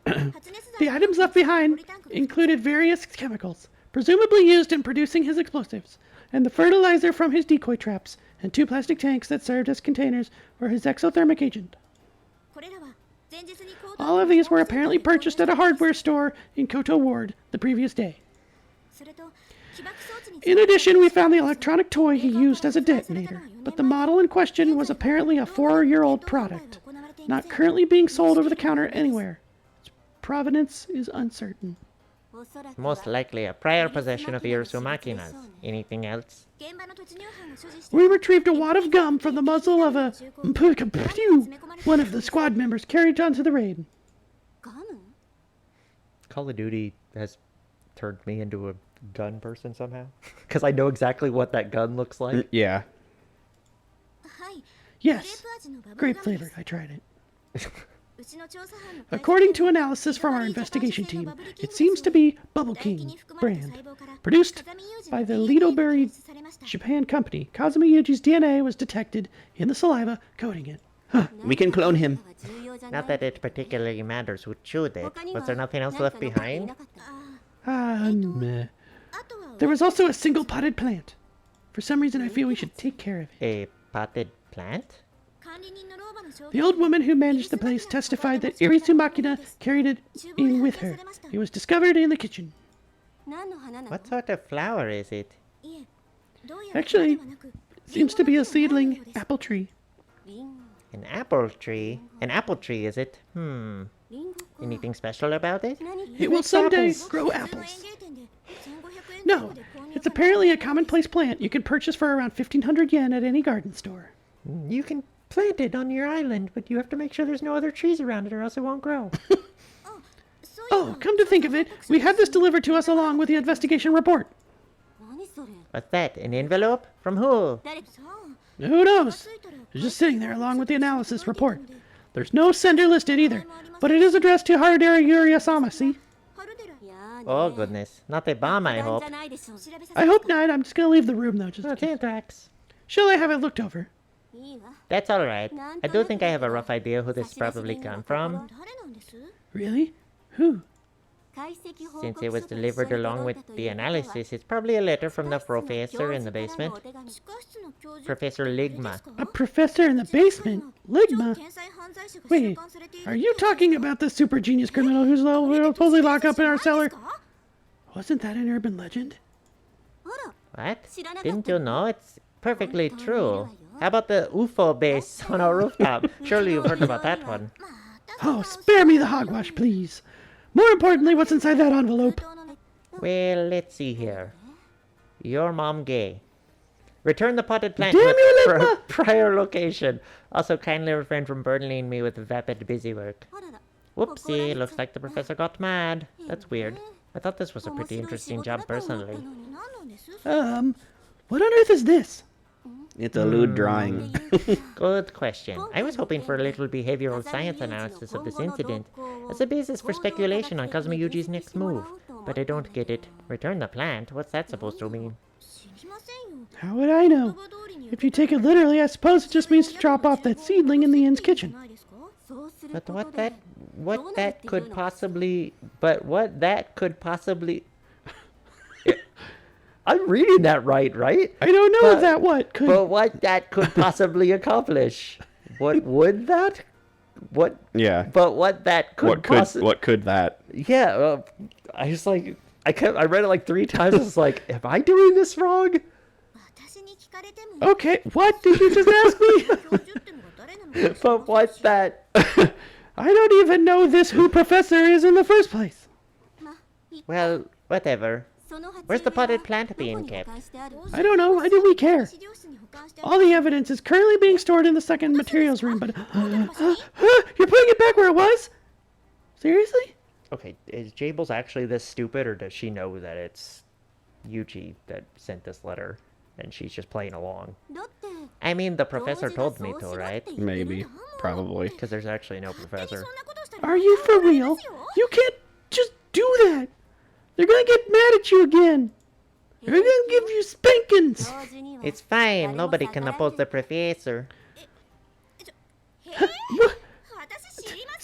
The items left behind included various chemicals, presumably used in producing his explosives, and the fertilizer from his decoy traps, and 2 plastic tanks that served as containers for his exothermic agent. All of these were apparently purchased at a hardware store in Koto Ward the previous day. In addition, we found the electronic toy he used as a detonator, but the model in question was apparently a 4-year-old product, not currently being sold over the counter anywhere. Its provenance is uncertain. Most likely a prior possession of Irisu Makinas. Anything else? We retrieved a wad of gum from the muzzle of a one of the squad members carried onto the raid. Call of Duty has turned me into a gun person somehow. Because I know exactly what that gun looks like. Yeah. Yes, grape flavored. I tried it. According to analysis from our investigation team, it seems to be Bubble King brand, produced by the Lidoberry Japan company. Kazuma Yuji's DNA was detected in the saliva coating it. We can clone him. Not that it particularly matters who chewed it. Was there nothing else left behind? Meh. There was also a single potted plant. For some reason, I feel we should take care of it. A potted plant? The old woman who managed the place testified that Irisu Makina carried it in with her. It was discovered in the kitchen. What sort of flower is it? Actually, it seems to be a seedling apple tree. An apple tree? An apple tree, is it? Anything special about it? It will someday grow apples. No, it's apparently a commonplace plant you can purchase for around 1,500 yen at any garden store. You can plant it on your island, but you have to make sure there's no other trees around it or else it won't grow. Oh, come to think of it, we had this delivered to us along with the investigation report. What's that? An envelope? From who? Who knows? It's just sitting there along with the analysis report. There's no sender listed either, but it is addressed to Harudera Yuriasama, see? Oh goodness. Not a bomb, I hope. I hope not. I'm just gonna leave the room though, just in Oh, case. anthrax. Shall I have it looked over? That's alright. I do think I have a rough idea who this probably come from. Really? Who? Since it was delivered along with the analysis, it's probably a letter from the professor in the basement. Professor Ligma. A professor in the basement? Ligma? Wait, are you talking about the super genius criminal who's supposedly locked up in our cellar? Wasn't that an urban legend? What? Didn't you know? It's perfectly true. How about the UFO base on our rooftop? Surely you've heard about that one. Oh, spare me the hogwash, please. More importantly, what's inside that envelope? Well, let's see here. Your mom gay. Return the potted plant Damn to you, its Ligma! prior location. Also, kindly refrain from burdening me with vapid busywork. Whoopsie, looks like the professor got mad. That's weird. I thought this was a pretty interesting job personally. What on earth is this? It's a lewd drawing. Good question. I was hoping for a little behavioral science analysis of this incident as a basis for speculation on Kazuma Yuji's next move. But I don't get it. Return the plant? What's that supposed to mean? How would I know? If you take it literally, I suppose it just means to drop off that seedling in the inn's kitchen. But what that could possibly... I'm reading that right? I don't know if that what could... But what that could possibly accomplish. What would that? What? Yeah. But what that could possibly... What could that? Yeah, I was like... I read it like 3 times. I was like, am I doing this wrong? Okay, what did you just ask me? But what that... I don't even know this who professor is in the first place. Well, whatever. Where's the potted plant being kept? I don't know. Why do we care? All the evidence is currently being stored in the second materials room, but... you're putting it back where it was? Seriously? Okay, is Jables actually this stupid, or does she know that it's Yuuji that sent this letter, and she's just playing along? I mean, the professor told me to, right? Maybe. Probably. Because there's actually no professor. Are you for real? You can't just do that. They're gonna get mad at you again. They're gonna give you spankings. It's fine. Nobody can oppose the professor. What?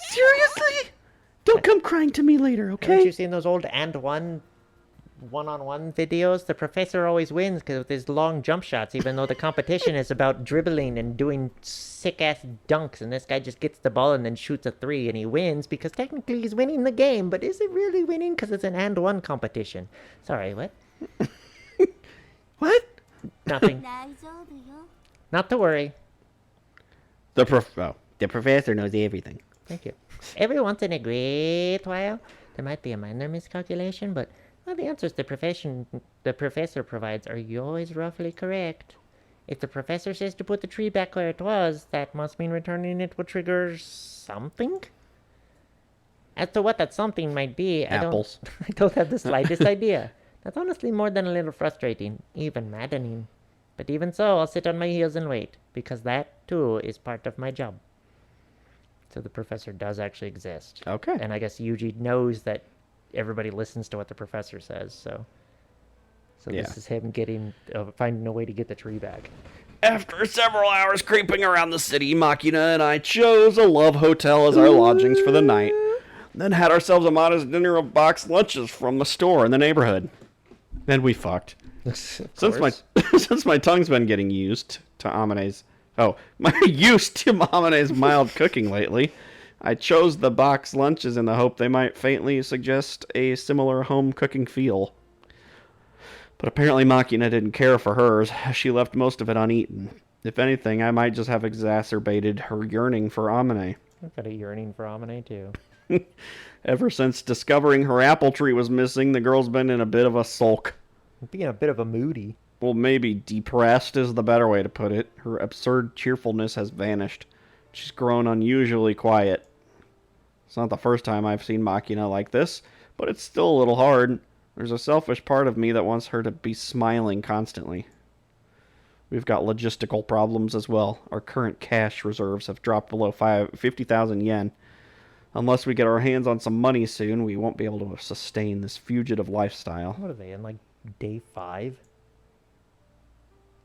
Seriously? Don't come crying to me later, Haven't okay? you seen those old and one-on-one videos? The professor always wins because with his long jump shots, even though the competition is about dribbling and doing sick-ass dunks, and this guy just gets the ball and then shoots a 3, and he wins because technically he's winning the game, but is it really winning because it's an and-one competition? Sorry, what? What? Nothing. Not to worry. The professor knows everything. Thank you. Every once in a great while, there might be a minor miscalculation, but well, the answers the professor provides are always roughly correct. If the professor says to put the tree back where it was, that must mean returning it will trigger something? As to what that something might be, Apples. I don't have the slightest idea. That's honestly more than a little frustrating, even maddening. But even so, I'll sit on my heels and wait, because that, too, is part of my job. So the professor does actually exist. Okay. And I guess Yuuji knows that everybody listens to what the professor says, so Yeah. this is him finding a way to get the tree back. After several hours creeping around the city, Makina and I chose a love hotel as our lodgings for the night, then had ourselves a modest dinner of boxed lunches from the store in the neighborhood. Then we fucked. Since my tongue's been getting used to Amane's mild cooking lately, I chose the boxed lunches in the hope they might faintly suggest a similar home cooking feel. But apparently Makina didn't care for hers. She left most of it uneaten. If anything, I might just have exacerbated her yearning for Amane. I've got a yearning for Amane, too. Ever since discovering her apple tree was missing, the girl's been in a bit of a sulk. Being a bit of a moody. Well, maybe depressed is the better way to put it. Her absurd cheerfulness has vanished. She's grown unusually quiet. It's not the first time I've seen Makina like this, but it's still a little hard. There's a selfish part of me that wants her to be smiling constantly. We've got logistical problems as well. Our current cash reserves have dropped below 50,000 yen. Unless we get our hands on some money soon, we won't be able to sustain this fugitive lifestyle. What are they, in, like, day 5?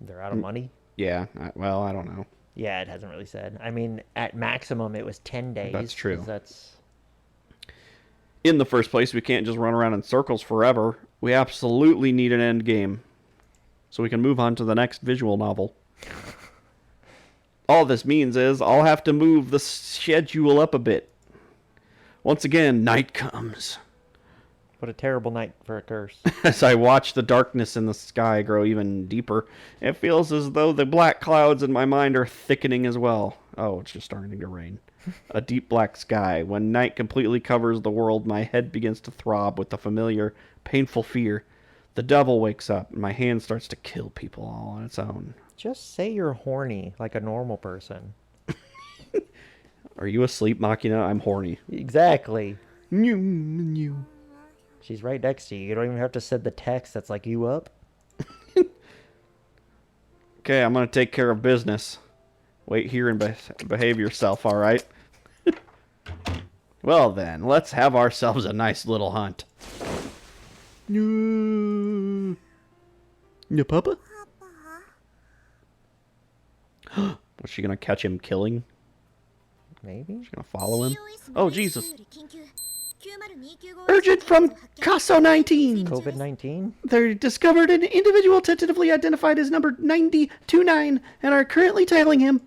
They're out of money? Yeah, well, I don't know. Yeah, it hasn't really said. I mean, at maximum, it was 10 days. That's true. 'Cause that's... In the first place, we can't just run around in circles forever. We absolutely need an end game, so we can move on to the next visual novel. All this means is I'll have to move the schedule up a bit. Once again, night comes. What a terrible night for a curse. As I watch the darkness in the sky grow even deeper, it feels as though the black clouds in my mind are thickening as well. Oh, it's just starting to rain. A deep black sky. When night completely covers the world, my head begins to throb with the familiar, painful fear. The devil wakes up, and my hand starts to kill people all on its own. Just say you're horny, like a normal person. Are you asleep, Makina? I'm horny. Exactly. New. She's right next to you. You don't even have to send the text that's like, you up? Okay, I'm gonna take care of business. Wait here and behave yourself, alright? Well then, let's have ourselves a nice little hunt. No, Papa? Was she gonna catch him killing? Maybe? She's gonna follow him? Oh, Jesus. Urgent from Caso 19. COVID-19? They discovered an individual tentatively identified as number 9029 and are currently tailing him.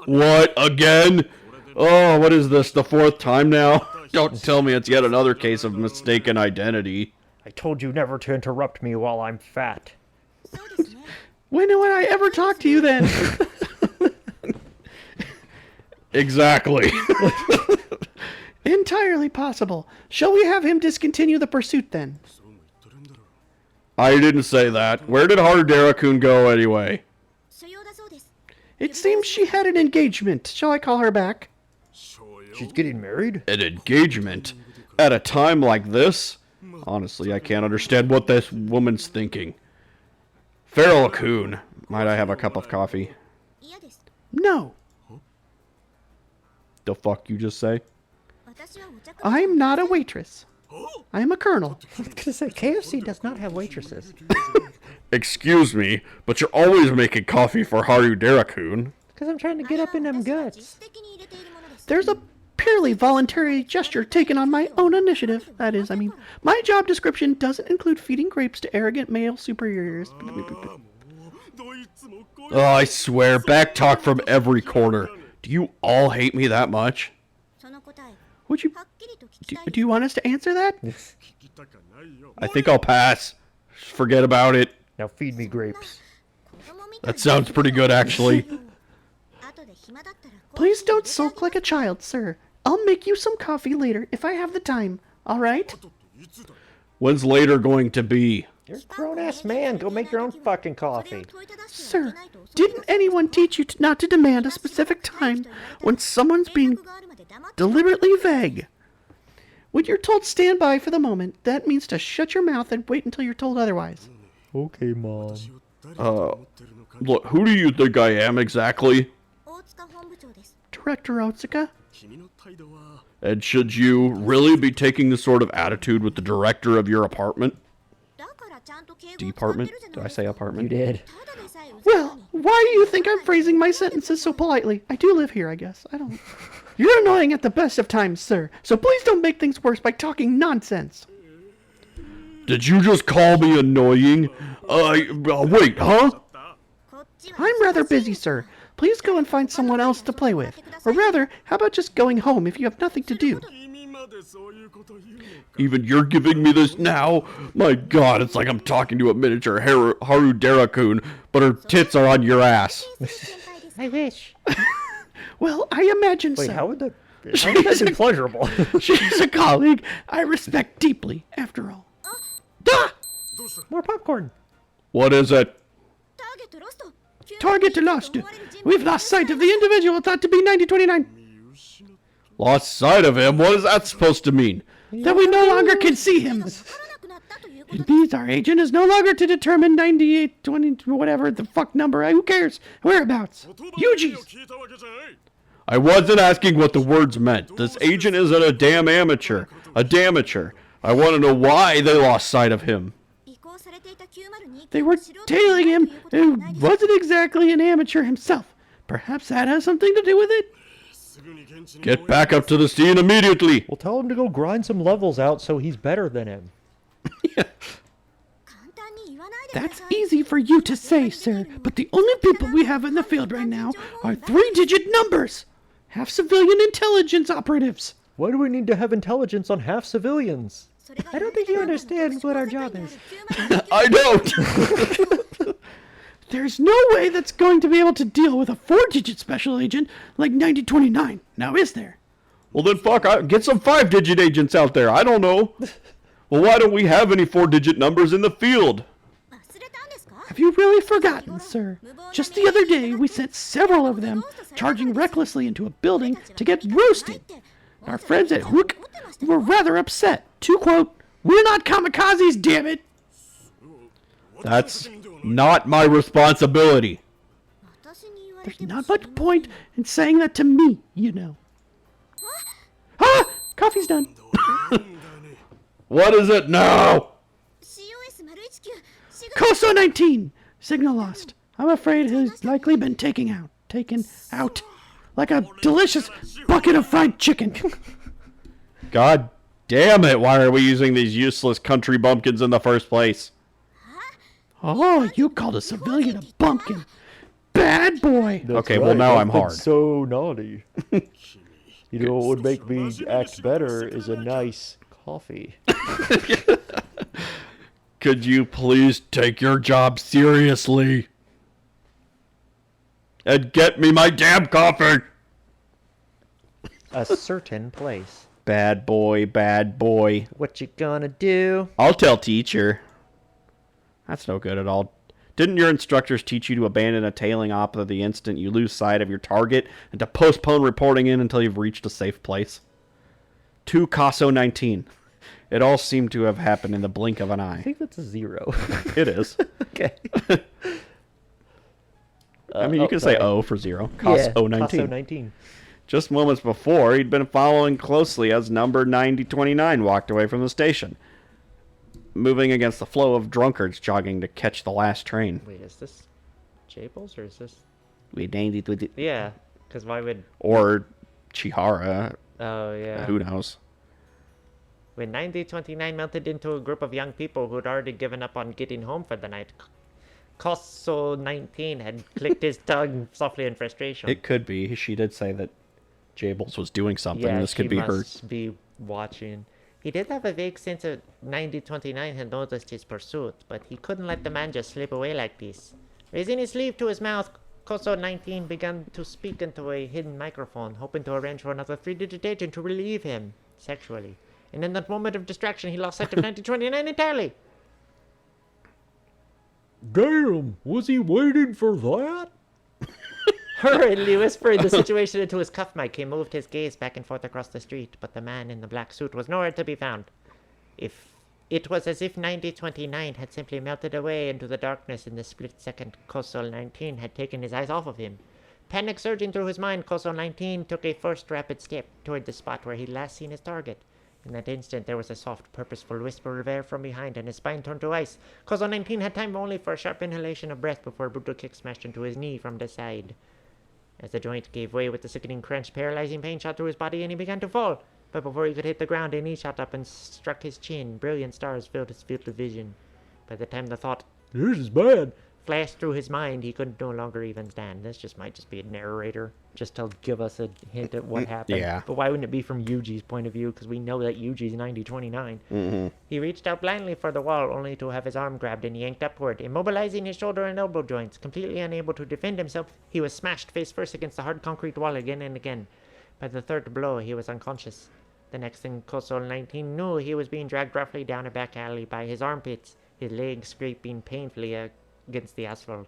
What, again? Oh, what is this, the 4th time now? Don't tell me it's yet another case of mistaken identity. I told you never to interrupt me while I'm fat. When would I ever talk to you then? Exactly. Entirely possible. Shall we have him discontinue the pursuit then? I didn't say that. Where did Harudera-kun go anyway? It seems she had an engagement. Shall I call her back? She's getting married? An engagement? At a time like this? Honestly, I can't understand what this woman's thinking. Feral-kun, might I have a cup of coffee? No. The fuck you just say? I'm not a waitress. I'm a colonel. I was gonna say, KFC does not have waitresses. Excuse me, but you're always making coffee for Harudera-kun. Because I'm trying to get up in them guts. There's a purely voluntary gesture taken on my own initiative. That is, my job description doesn't include feeding grapes to arrogant male superiors. Oh, I swear, back talk from every corner. Do you all hate me that much? Would you... Do you want us to answer that? I think I'll pass. Forget about it. Now feed me grapes. That sounds pretty good, actually. Please don't sulk like a child, sir. I'll make you some coffee later if I have the time. All right? When's later going to be? You're a grown-ass man. Go make your own fucking coffee. Sir, didn't anyone teach you not to demand a specific time when someone's being deliberately vague? When you're told stand by for the moment, that means to shut your mouth and wait until you're told otherwise. Okay, Mom. Look, who do you think I am exactly? Director Otsuka? And should you really be taking this sort of attitude with the director of your apartment? Department? Did I say apartment? You did. Well, why do you think I'm phrasing my sentences so politely? I do live here, I guess. I don't... You're annoying at the best of times, sir. So please don't make things worse by talking nonsense. Did you just call me annoying? Wait, huh? I'm rather busy, sir. Please go and find someone else to play with. Or rather, how about just going home if you have nothing to do? Even you're giving me this now? My god, it's like I'm talking to a miniature Harudera-kun, but her tits are on your ass. I wish. Well, I imagine Wait, so. how would that be pleasurable? She's a colleague I respect deeply, after all. Ah! More popcorn. What is it? Target lost. We've lost sight of the individual thought to be 9029. Lost sight of him? What is that supposed to mean? That we no longer can see him. It means our agent is no longer to determine 9820, whatever the fuck number. Who cares? Whereabouts? Yuuji's. I wasn't asking what the words meant. This agent isn't a damn amateur. A damateur. I want to know why they lost sight of him. They were tailing him who wasn't exactly an amateur himself. Perhaps that has something to do with it? Get back up to the scene immediately. Well, tell him to go grind some levels out so he's better than him. That's easy for you to say, sir, but the only people we have in the field right now are 3-digit numbers. Half civilian intelligence operatives. Why do we need to have intelligence on half civilians? I don't think you understand what our job is. I don't. There's no way that's going to be able to deal with a 4-digit special agent like 9029. Now is there? Well then get some 5-digit agents out there. I don't know. Well, why don't we have any 4-digit numbers in the field? Have you really forgotten, sir? Just the other day, we sent several of them charging recklessly into a building to get roasted. Our friends at Hook were rather upset. To quote, "We're not kamikazes, damn it!" That's not my responsibility. There's not much point in saying that to me, you know. Ah! Coffee's done. What is it now? Koso 19! Signal lost. I'm afraid he's likely been taken out. Like a delicious bucket of fried chicken. God damn it, why are we using these useless country bumpkins in the first place? Oh, you called a civilian a bumpkin. Bad boy. Okay, well now I'm hard. So naughty. You know what would make me act better is a nice coffee. Could you please take your job seriously? And get me my damn coffee! A certain place. Bad boy, bad boy. What you gonna do? I'll tell teacher. That's no good at all. Didn't your instructors teach you to abandon a tailing opera the instant you lose sight of your target and to postpone reporting in until you've reached a safe place? 2 CASO 19. It all seemed to have happened in the blink of an I eye. think that's a 0. It is. Okay. I mean, you can say O for 0. CASO 19. CASO 19. Just moments before, he'd been following closely as number 9029 walked away from the station, moving against the flow of drunkards jogging to catch the last train. Wait, is this Jables or is this... We named it. Yeah, because why would... Or Chihara. Oh, yeah. Who knows? When 9029 melted into a group of young people who'd already given up on getting home for the night, Koso 19 had clicked his tongue softly in frustration. It could be. She did say that Jables was doing something. Yeah, This could she be her. must be watching. He did have a vague sense that 9029 had noticed his pursuit, but he couldn't let the man just slip away like this. Raising his sleeve to his mouth, Koso 19 began to speak into a hidden microphone, hoping to arrange for another 3-digit agent to relieve him sexually. And in that moment of distraction, he lost sight of 9029 entirely. Damn, was he waiting for that? Hurriedly whispering the situation into his cuff mic, he moved his gaze back and forth across the street, but the man in the black suit was nowhere to be found. It was as if 9029 had simply melted away into the darkness in the split second Koso 19 had taken his eyes off of him. Panic surging through his mind, Koso 19 took a first rapid step toward the spot where he'd last seen his target. In that instant, there was a soft, purposeful whisper of air from behind, and his spine turned to ice. Koso 19 had time only for a sharp inhalation of breath before a brutal kick smashed into his knee from the side. As the joint gave way with a sickening crunch, paralyzing pain shot through his body, and he began to fall. But before he could hit the ground, a knee shot up and struck his chin. Brilliant stars filled his field of vision. By the time the thought This is bad. flashed through his mind, he could no longer even stand. This might just be a narrator, just to give us a hint at what happened. yeah. But why wouldn't it be from Yuuji's point of view? Because we know that Yuuji's 9029. Mm-hmm. He reached out blindly for the wall, only to have his arm grabbed and yanked upward, immobilizing his shoulder and elbow joints. Completely unable to defend himself, he was smashed face first against the hard concrete wall again and again. By the third blow, he was unconscious. The next thing Koso 19 knew, he was being dragged roughly down a back alley by his armpits, his legs scraping painfully against the asphalt.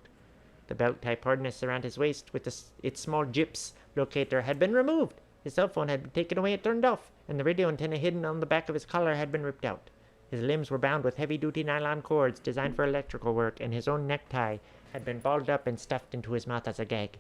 The belt-type harness around his waist with its small gyps locator had been removed. His cell phone had been taken away and turned off, and the radio antenna hidden on the back of his collar had been ripped out. His limbs were bound with heavy-duty nylon cords designed for electrical work, and his own necktie had been balled up and stuffed into his mouth as a gag.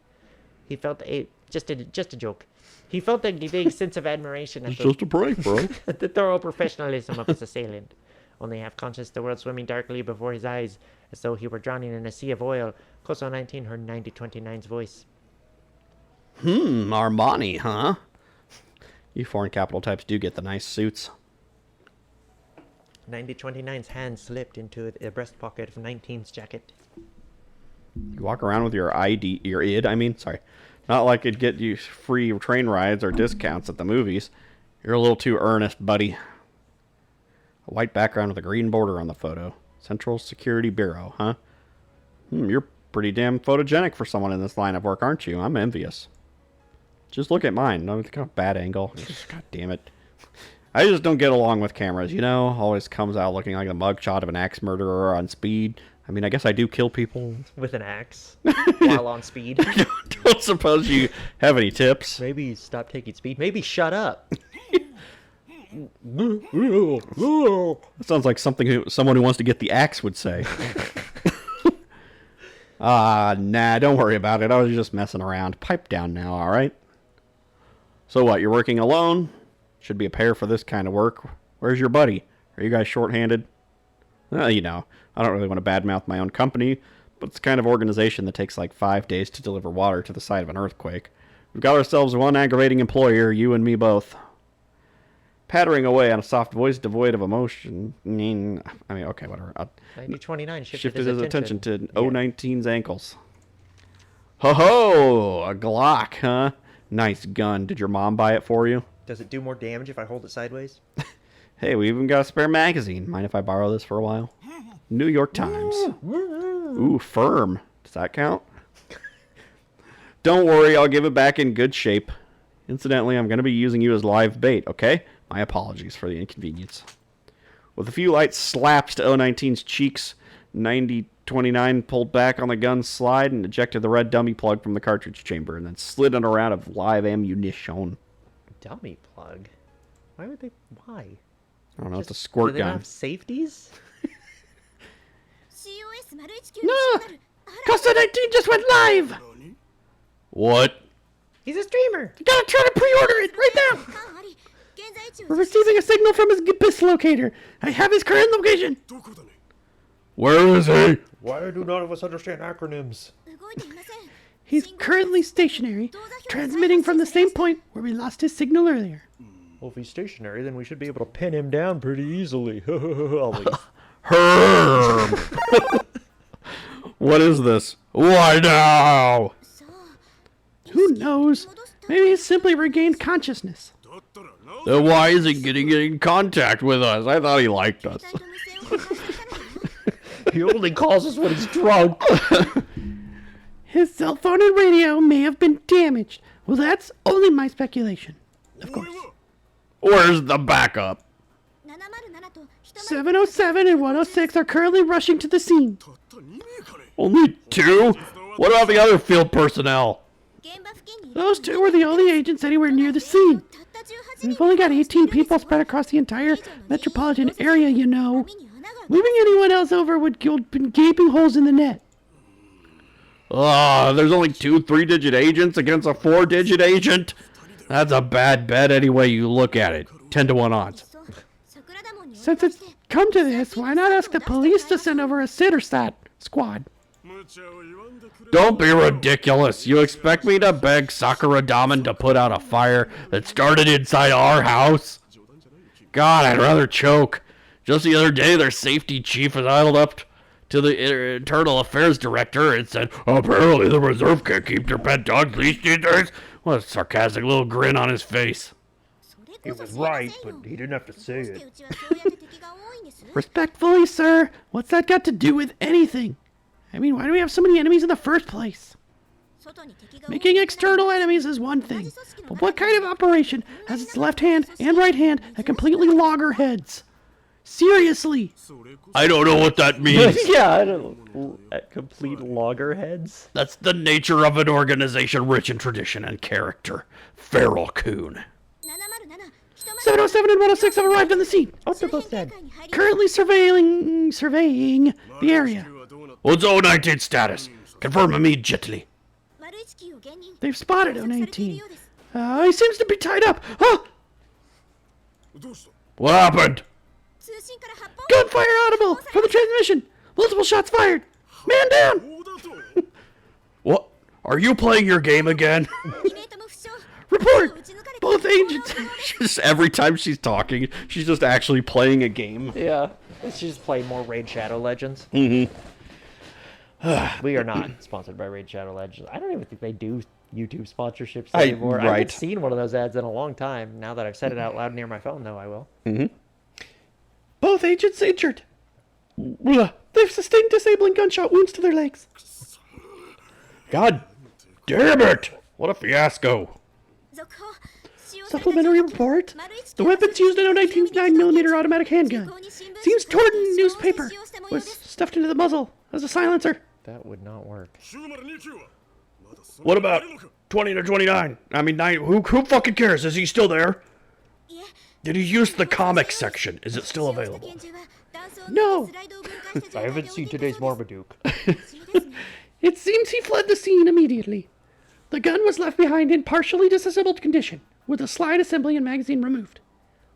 He felt just a joke. He felt a vague sense of admiration at It's just a prank, bro. the thorough professionalism of his assailant. Only half conscious, the world swimming darkly before his eyes, as though he were drowning in a sea of oil, Koso 19 heard 9029's voice. Armani, huh? You foreign capital types do get the nice suits. 9029's hand slipped into the breast pocket of 19's jacket. You walk around with your ID, your id, I mean, sorry. Not like it'd get you free train rides or discounts at the movies. You're a little too earnest, buddy. A white background with a green border on the photo. Central Security Bureau, huh? You're pretty damn photogenic for someone in this line of work, aren't you? I'm envious. Just look at mine. No, it's got a bad angle. God damn it. I just don't get along with cameras, you know? Always comes out looking like a mugshot of an axe murderer on speed. I mean, I guess I do kill people. With an axe. While on speed. Don't suppose you have any tips. Maybe stop taking speed. Maybe shut up. That sounds like someone who wants to get the axe would say. Nah, don't worry about it. I was just messing around. Pipe down now, all right? So what, you're working alone? Should be a pair for this kind of work. Where's your buddy? Are you guys short-handed? Well, you know, I don't really want to badmouth my own company, but it's the kind of organization that takes like 5 days to deliver water to the site of an earthquake. We've got ourselves one aggravating employer, you and me both. Pattering away on a soft voice devoid of emotion. Okay, whatever. 9029 Shifted his attention to O19's ankles. Ho-ho! A Glock, huh? Nice gun. Did your mom buy it for you? Does it do more damage if I hold it sideways? Hey, we even got a spare magazine. Mind if I borrow this for a while? New York Times. Ooh, firm. Does that count? Don't worry, I'll give it back in good shape. Incidentally, I'm going to be using you as live bait, okay? My apologies for the inconvenience. With a few light slaps to 019's cheeks, 9029 pulled back on the gun's slide and ejected the red dummy plug from the cartridge chamber, and then slid in a round of live ammunition. Dummy plug? Why would they? Why? I don't know, it's a Do squirt they not gun. have safeties? No! Costa 19 just went live! What? He's a streamer. You gotta try to pre-order it right now! We're receiving a signal from his GPS locator. I have his current location. Where is he? Why do none of us understand acronyms? He's currently stationary, transmitting from the same point where we lost his signal earlier. Well, if he's stationary, then we should be able to pin him down pretty easily. I'll leave. Herb! What is this? Why now? Who knows? Maybe he's simply regained consciousness. Then why is he getting in contact with us? I thought he liked us. He only calls us when he's drunk. His cell phone and radio may have been damaged. Well, that's only my speculation. Of course. Where's the backup? 707 and 106 are currently rushing to the scene. Only two? What about the other field personnel? Those two were the only agents anywhere near the scene. We've only got 18 people spread across the entire metropolitan area, you know. Moving anyone else over would open gaping holes in the net. There's only 2 3-digit agents against a 4-digit agent? That's a bad bet any way you look at it. 10 to 1 odds. Since it's come to this, why not ask the police to send over a Sitterstat squad? Don't be ridiculous. You expect me to beg Sakura Daman to put out a fire that started inside our house? God, I'd rather choke. Just the other day, their safety chief was idled up to the internal affairs director and said, apparently the reserve can't keep their pet dogs leashed these days. What a sarcastic little grin on his face. He was right, but he didn't have to say it. Respectfully, sir, what's that got to do with anything? I mean, why do we have so many enemies in the first place? Making external enemies is one thing, but what kind of operation has its left hand and right hand at completely loggerheads? Seriously! I don't know what that means. Yeah, I don't know. At complete loggerheads. That's the nature of an organization rich in tradition and character. Feral coon. 707 and 106 have arrived on the scene. Octopus dead. Currently surveying the area. What's 019 status? Confirm immediately. They've spotted 019. He seems to be tied up. Ah! What happened? Gunfire audible from the transmission. Multiple shots fired. Man down. What? Are you playing your game again? Report. Both agents. Just every time she's talking, she's just actually playing a game. Yeah. Let's just play more Raid Shadow Legends. Mm-hmm. We are not sponsored by Raid Shadow Legends. I don't even think they do YouTube sponsorships I anymore. I haven't right. seen one of those ads in a long time. Now that I've said it out loud near my phone, though, I will. Mm-hmm. Both agents injured. They've sustained disabling gunshot wounds to their legs. God damn it! What a fiasco. Supplementary report. The weapons used in 019's 9mm automatic handgun. Seems torn newspaper was stuffed into the muzzle as a silencer. That would not work. What about 20 to 29? I mean, 9. Who fucking cares? Is he still there? Did he use the comic section? Is it still available? No. I haven't seen today's Marmaduke. It seems he fled the scene immediately. The gun was left behind in partially disassembled condition, with the slide assembly and magazine removed.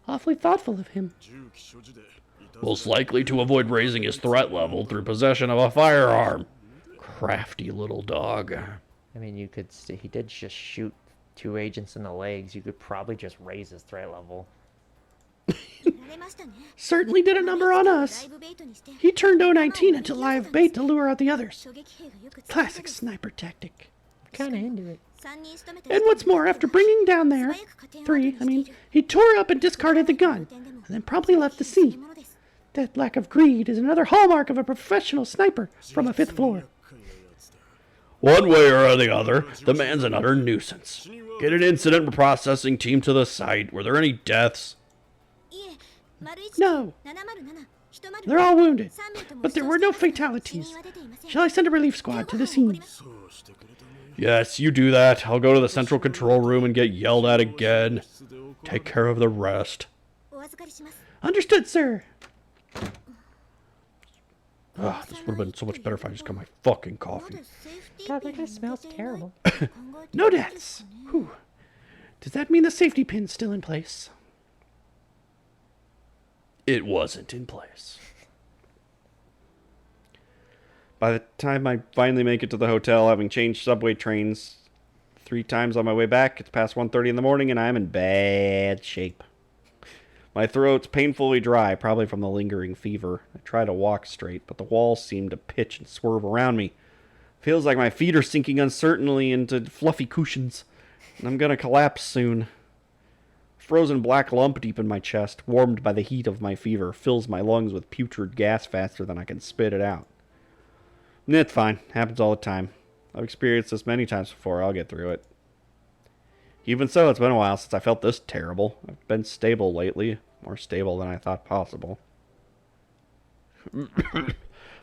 Awfully thoughtful of him. Most likely to avoid raising his threat level through possession of a firearm. Crafty little dog. I mean, you could see he did just shoot 2 agents in the legs. You could probably just raise his threat level. Certainly did a number on us. He turned 019 into live bait to lure out the others. Classic sniper tactic. Kinda into it. And what's more, after bringing down there, 3, he tore up and discarded the gun, and then promptly left the scene. That lack of greed is another hallmark of a professional sniper from a 5th floor. One way or the other, the man's an utter nuisance. Get an incident processing team to the site. Were there any deaths? No, they're all wounded, but there were no fatalities. Shall I send a relief squad to the scene? Yes, you do that. I'll go to the central control room and get yelled at again. Take care of the rest. Understood, sir. Ah, this would have been so much better if I just got my fucking coffee. God, that guy smells terrible. No deaths. Whew. Does that mean the safety pin's still in place? It wasn't in place. By the time I finally make it to the hotel, having changed subway trains 3 times on my way back, it's past 1:30 in the morning and I'm in bad shape. My throat's painfully dry, probably from the lingering fever. I try to walk straight, but the walls seem to pitch and swerve around me. Feels like my feet are sinking uncertainly into fluffy cushions, and I'm gonna collapse soon. Frozen black lump deep in my chest, warmed by the heat of my fever, fills my lungs with putrid gas faster than I can spit it out. It's fine. Happens all the time. I've experienced this many times before. I'll get through it. Even so, it's been a while since I felt this terrible. I've been stable lately. More stable than I thought possible.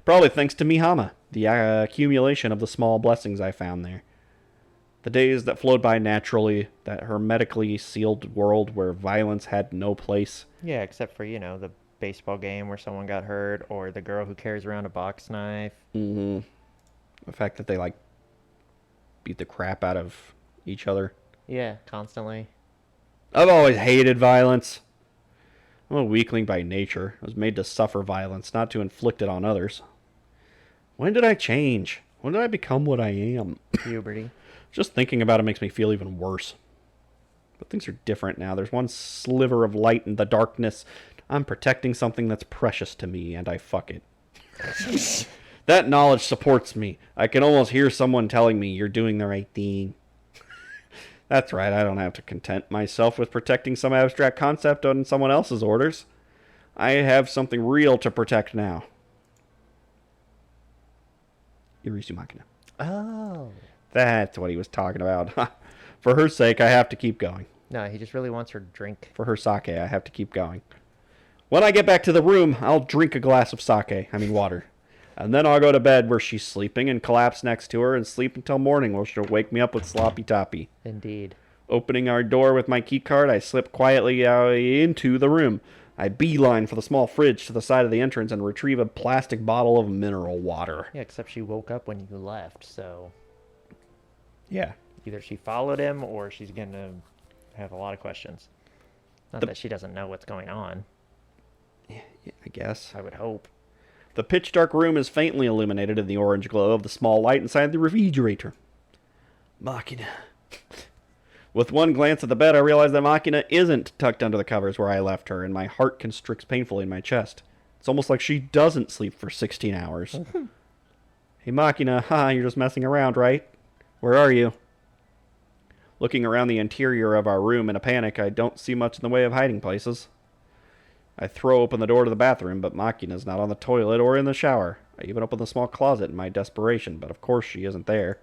Probably thanks to Mihama, the accumulation of the small blessings I found there. The days that flowed by naturally, that hermetically sealed world where violence had no place. Yeah, except for, the baseball game where someone got hurt, or the girl who carries around a box knife. Mm-hmm. The fact that they, beat the crap out of each other. Yeah, constantly. I've always hated violence. I'm a weakling by nature. I was made to suffer violence, not to inflict it on others. When did I change? When did I become what I am? Puberty. Just thinking about it makes me feel even worse. But things are different now. There's one sliver of light in the darkness. I'm protecting something that's precious to me, and I fuck it. That knowledge supports me. I can almost hear someone telling me you're doing the right thing. That's right, I don't have to content myself with protecting some abstract concept on someone else's orders. I have something real to protect now. Irisu Makina. Oh. That's what he was talking about. For her sake, I have to keep going. No, he just really wants her drink. For her sake, I have to keep going. When I get back to the room, I'll drink a glass of water. And then I'll go to bed where she's sleeping and collapse next to her and sleep until morning where she'll wake me up with sloppy toppy. Indeed. Opening our door with my keycard, I slip quietly into the room. I beeline for the small fridge to the side of the entrance and retrieve a plastic bottle of mineral water. Yeah, except she woke up when you left, so... Yeah. Either she followed him or she's going to have a lot of questions. Not that she doesn't know what's going on. Yeah, I guess. I would hope. The pitch-dark room is faintly illuminated in the orange glow of the small light inside the refrigerator. Makina. With one glance at the bed, I realize that Makina isn't tucked under the covers where I left her, and my heart constricts painfully in my chest. It's almost like she doesn't sleep for 16 hours. Hey, Makina, you're just messing around, right? Where are you? Looking around the interior of our room in a panic, I don't see much in the way of hiding places. I throw open the door to the bathroom, but Makina's not on the toilet or in the shower. I even open the small closet in my desperation, but of course she isn't there.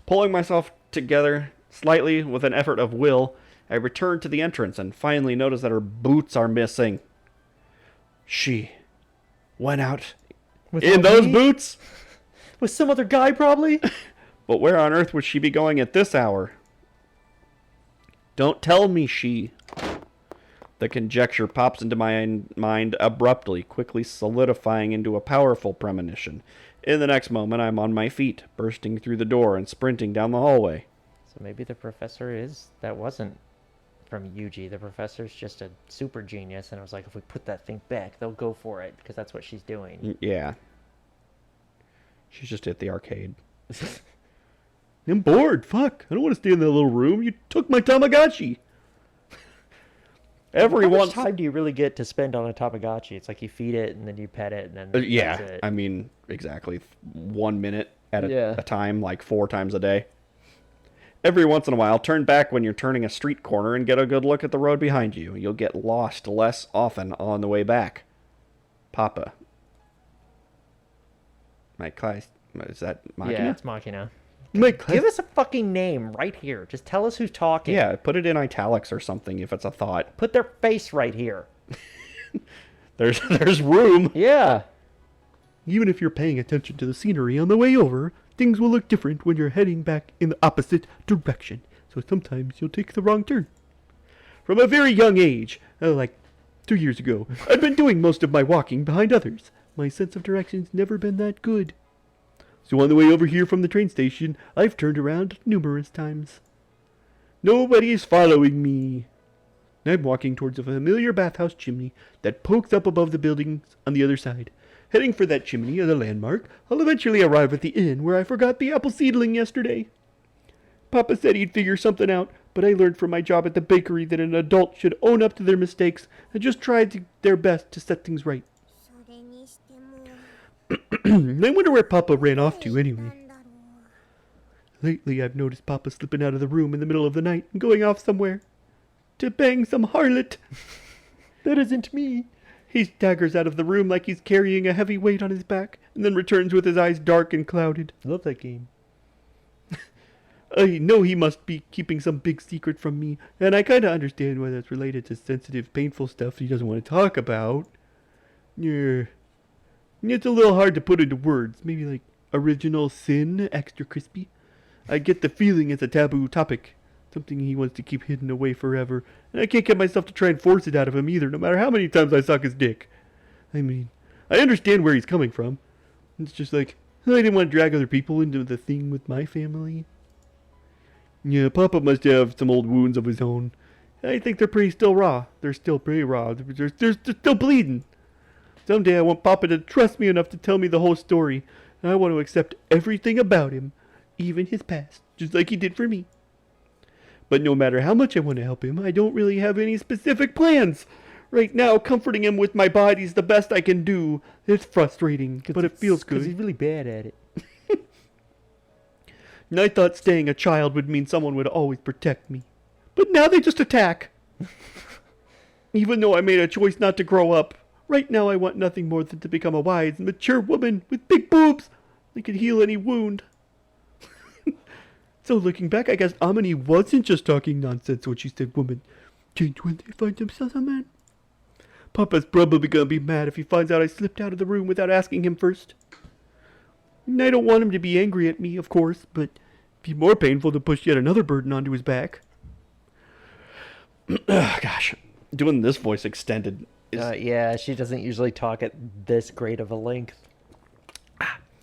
Pulling myself together slightly with an effort of will, I return to the entrance and finally notice that her boots are missing. She went out in those boots? With some other guy, probably? But where on earth would she be going at this hour? Don't tell me she... The conjecture pops into my mind abruptly, quickly solidifying into a powerful premonition. In the next moment, I'm on my feet, bursting through the door and sprinting down the hallway. So maybe the professor that wasn't from Yuuji. The professor's just a super genius, and I was like, if we put that thing back, they'll go for it, because that's what she's doing. Yeah. She's just at the arcade. I'm bored, fuck. I don't want to stay in that little room. You took my Tamagotchi. How much time do you really get to spend on a Tamagotchi? It's like you feed it, and then you pet it, and then that's it. I mean, exactly. 1 minute at Yeah. a time, like 4 times a day. Every once in a while, turn back when you're turning a street corner and get a good look at the road behind you. You'll get lost less often on the way back. Papa. My class... Is that Makina? Yeah, it's Makina. My class... Give us a fucking name right here. Just tell us who's talking. Yeah, put it in italics or something if it's a thought. Put their face right here. There's room. Yeah. Even if you're paying attention to the scenery on the way over, things will look different when you're heading back in the opposite direction. So sometimes you'll take the wrong turn. From a very young age, like 2 years ago, I've been doing most of my walking behind others. My sense of direction's never been that good. So on the way over here from the train station, I've turned around numerous times. Nobody is following me. I'm walking towards a familiar bathhouse chimney that pokes up above the buildings on the other side. Heading for that chimney as a landmark, I'll eventually arrive at the inn where I forgot the apple seedling yesterday. Papa said he'd figure something out, but I learned from my job at the bakery that an adult should own up to their mistakes and just try their best to set things right. I wonder where Papa ran off to anyway. Lately I've noticed Papa slipping out of the room in the middle of the night and going off somewhere. To bang some harlot. That isn't me. He staggers out of the room like he's carrying a heavy weight on his back, and then returns with his eyes dark and clouded. Love that game. I know he must be keeping some big secret from me, and I kinda understand why that's related to sensitive, painful stuff he doesn't want to talk about. Yeah. It's a little hard to put into words. Maybe like original sin, extra crispy. I get the feeling it's a taboo topic. Something he wants to keep hidden away forever. And I can't get myself to try and force it out of him either, no matter how many times I suck his dick. I mean, I understand where he's coming from. It's just like, I didn't want to drag other people into the thing with my family. Yeah, Papa must have some old wounds of his own. I think they're pretty still raw. They're still pretty raw. They're still bleeding. Someday I want Papa to trust me enough to tell me the whole story. And I want to accept everything about him, even his past, just like he did for me. But no matter how much I want to help him, I don't really have any specific plans. Right now, comforting him with my body's the best I can do. It's frustrating, but it feels good. Because he's really bad at it. And I thought staying a child would mean someone would always protect me. But now they just attack. Even though I made a choice not to grow up, right now I want nothing more than to become a wise and mature woman with big boobs that could heal any wound. So looking back, I guess Amani wasn't just talking nonsense when she said woman change when they find themselves a man. Papa's probably gonna be mad if he finds out I slipped out of the room without asking him first. And I don't want him to be angry at me, of course, but it'd be more painful to push yet another burden onto his back. Gosh, doing this voice extended is... Yeah, she doesn't usually talk at this great of a length.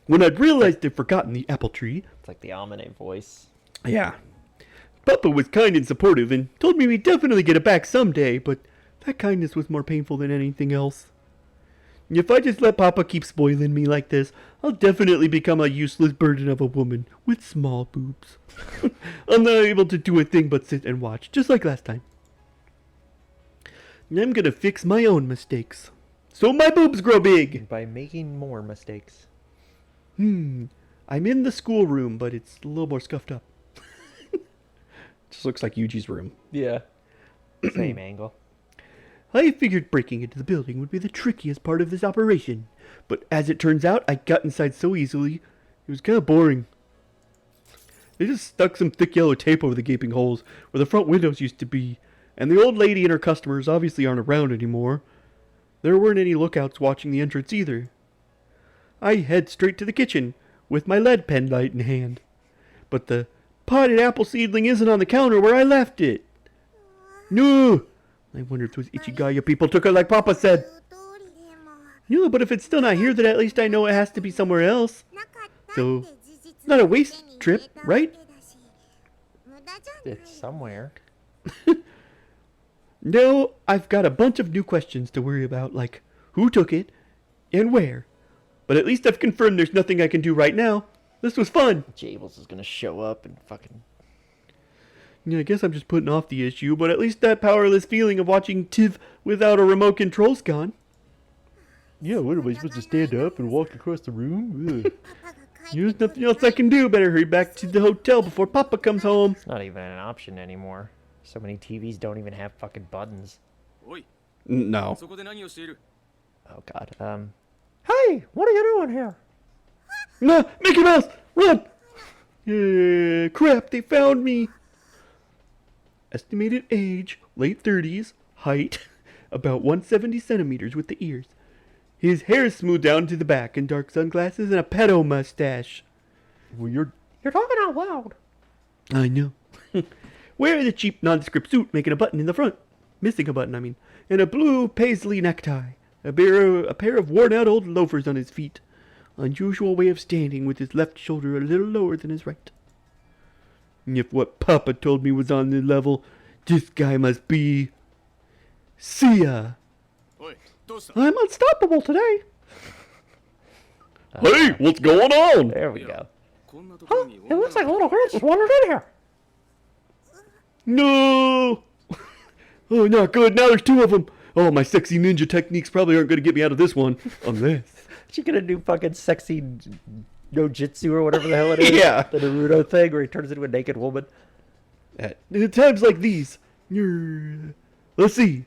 When I'd realized I'd forgotten the apple tree... It's like the Amane voice. Yeah. Papa was kind and supportive and told me we'd definitely get it back someday, but that kindness was more painful than anything else. If I just let Papa keep spoiling me like this, I'll definitely become a useless burden of a woman with small boobs. I'm not able to do a thing but sit and watch, just like last time. And I'm gonna fix my own mistakes, so my boobs grow big! By making more mistakes. I'm in the schoolroom, but it's a little more scuffed up. Just looks like Yuuji's room. Yeah. Same angle. I figured breaking into the building would be the trickiest part of this operation, but as it turns out, I got inside so easily, it was kind of boring. They just stuck some thick yellow tape over the gaping holes where the front windows used to be, and the old lady and her customers obviously aren't around anymore. There weren't any lookouts watching the entrance either. I head straight to the kitchen, with my lead pen light in hand. But the potted apple seedling isn't on the counter where I left it. No! I wonder if those Ichigaya people took it like Papa said. No, but if it's still not here, then at least I know it has to be somewhere else. So, not a waste trip, right? It's somewhere. No, I've got a bunch of new questions to worry about, like who took it and where. But at least I've confirmed there's nothing I can do right now. This was fun. Jables is gonna show up and fucking... Yeah, I guess I'm just putting off the issue, but at least that powerless feeling of watching Tiv without a remote control's gone. Yeah, what am I supposed to stand up and walk across the room? There's nothing else I can do. Better hurry back to the hotel before Papa comes home. It's not even an option anymore. So many TVs don't even have fucking buttons. No. Oh god. Hey, what are you doing here? No, Mickey Mouse, run! Crap, they found me. Estimated age, late 30s, height, about 170 centimeters with the ears. His hair is smooth down to the back, and dark sunglasses, and a pedo mustache. Well, you're talking out loud. I know. Wearing a cheap nondescript suit, making a button in the front. Missing a button, I mean. And a blue paisley necktie. A pair of worn-out old loafers on his feet. Unusual way of standing with his left shoulder a little lower than his right. If what Papa told me was on the level, this guy must be... Sia. I'm unstoppable today. Hey, what's going on? There we go. Huh? It looks like a little girl just wandered in here. No! Oh, not good. Now there's two of them. Oh, my sexy ninja techniques probably aren't going to get me out of this one. Unless... She gonna do fucking sexy no jitsu or whatever the hell it is. Yeah. The Naruto thing where he turns into a naked woman. At times like these... Let's see.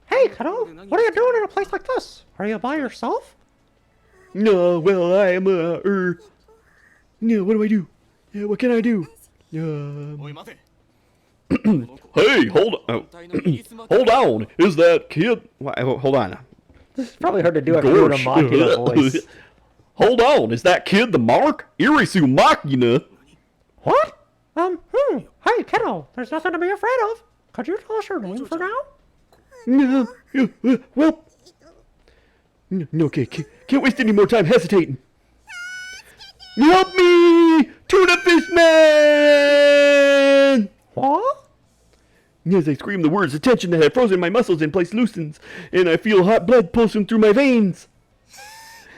Hey, kiddo, what are you doing in a place like this? Are you by yourself? No, well, I am, no, what do I do? Yeah, what can I do? Hey, hold on. Hold on. Is that kid... Hold on. It's probably hard to do after doing a Gosh. Makina voice. Hold on. Is that kid the Mark? Irisu Makina? What? Hey, kiddo, there's nothing to be afraid of. Could you tell us your name for now? No, well... No, okay, can't waste any more time hesitating. Help me! Tuna Fish Man! What? As I scream the words, the tension that had frozen my muscles in place loosens, and I feel hot blood pulsing through my veins.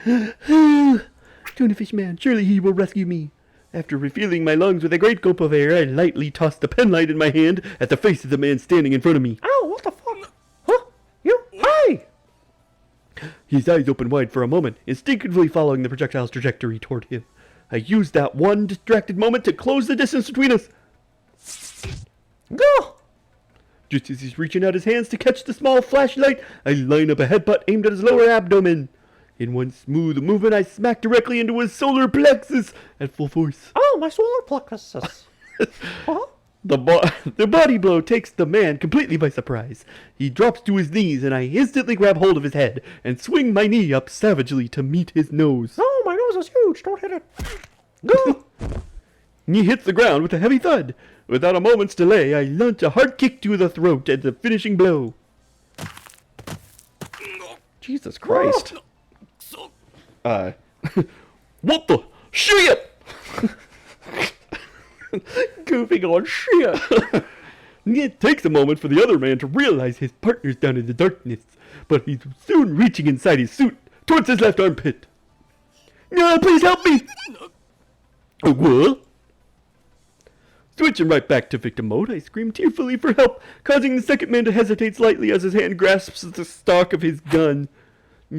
Tuna Fish Man, surely he will rescue me. After refilling my lungs with a great gulp of air, I lightly tossed the penlight in my hand at the face of the man standing in front of me. Ow, what the fuck? Huh? You? Hey! His eyes opened wide for a moment, instinctively following the projectile's trajectory toward him. I used that one distracted moment to close the distance between us. Go! Just as he's reaching out his hands to catch the small flashlight, I line up a headbutt aimed at his lower abdomen. In one smooth movement, I smack directly into his solar plexus at full force. Oh, my solar plexus. Huh? The body blow takes the man completely by surprise. He drops to his knees, and I instantly grab hold of his head and swing my knee up savagely to meet his nose. No, my nose is huge. Don't hit it. Go! He hits the ground with a heavy thud. Without a moment's delay, I launch a hard kick to the throat as the finishing blow. Jesus Christ. What the shit? Goofing on shit. It takes a moment for the other man to realize his partner's down in the darkness, but he's soon reaching inside his suit towards his left armpit. No, please help me! What? Switching right back to victim mode, I scream tearfully for help, causing the second man to hesitate slightly as his hand grasps the stock of his gun.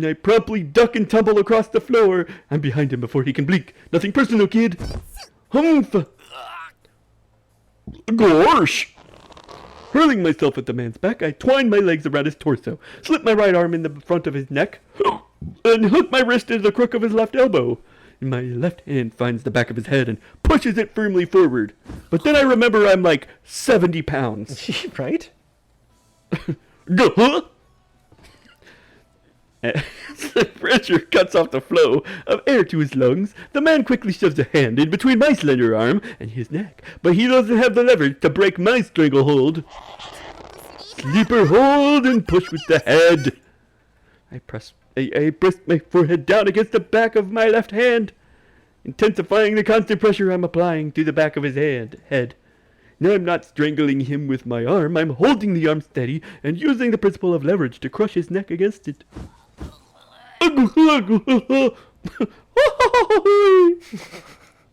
I promptly duck and tumble across the floor. I'm behind him before he can blink. Nothing personal, kid. Humph! Gosh! Hurling myself at the man's back, I twine my legs around his torso, slip my right arm in the front of his neck, and hook my wrist into the crook of his left elbow. My left hand finds the back of his head and pushes it firmly forward. But then I remember I'm like 70 pounds. Right? Huh? As the pressure cuts off the flow of air to his lungs, the man quickly shoves a hand in between my slender arm and his neck, but he doesn't have the leverage to break my stranglehold. Sleeper hold and push with the head. I press my forehead down against the back of my left hand, intensifying the constant pressure I'm applying to the back of his head. Now I'm not strangling him with my arm, I'm holding the arm steady and using the principle of leverage to crush his neck against it.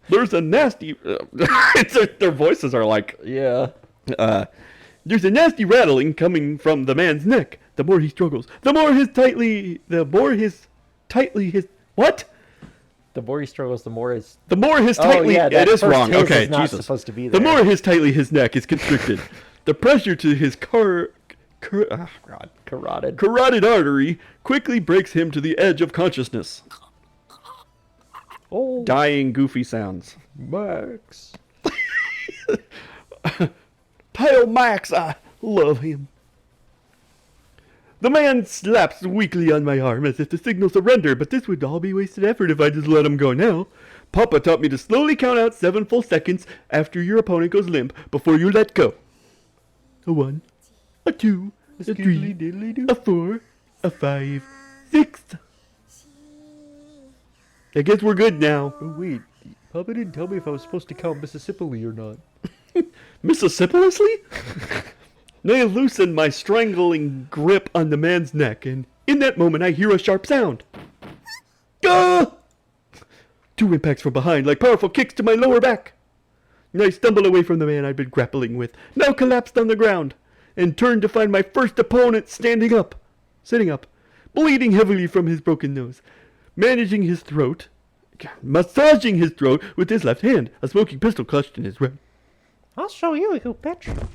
There's a nasty... their voices are like... Yeah. There's a nasty rattling coming from the man's neck. The more he struggles, the more his what? The more he struggles, the more his... The more his tightly... yeah, it that is first wrong. his Okay, is not Jesus. supposed to be there. The more his tightly his neck is constricted, the pressure to his carotid artery quickly breaks him to the edge of consciousness. Oh, Dying goofy sounds. Max. Tell Max I love him. The man slaps weakly on my arm as if to signal surrender, but this would all be wasted effort if I just let him go now. Papa taught me to slowly count out 7 full seconds after your opponent goes limp before you let go. A 1, a 2, a 3, a 4, a 5, 6. I guess we're good now. Oh, wait. Papa didn't tell me if I was supposed to count Mississippi or not. Mississippi? I loosen my strangling grip on the man's neck, and in that moment I hear a sharp sound. Gah! 2 impacts from behind, like powerful kicks to my lower back. I stumble away from the man I'd been grappling with, now collapsed on the ground, and turn to find my first opponent sitting up, bleeding heavily from his broken nose, massaging his throat with his left hand, a smoking pistol clutched in his right. I'll show you, you bitch.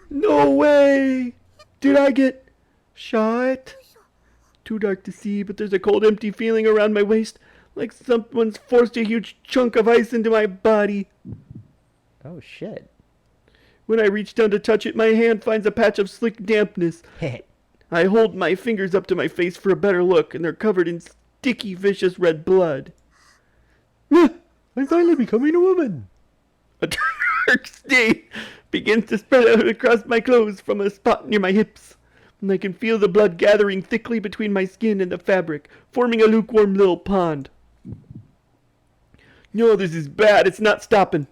No way! Did I get shot? Too dark to see, but there's a cold, empty feeling around my waist, like someone's forced a huge chunk of ice into my body. Oh shit. When I reach down to touch it, my hand finds a patch of slick dampness. I hold my fingers up to my face for a better look, and they're covered in sticky, vicious red blood. I'm finally becoming a woman. A dark stain begins to spread out across my clothes from a spot near my hips, and I can feel the blood gathering thickly between my skin and the fabric, forming a lukewarm little pond. No, this is bad. It's not stopping.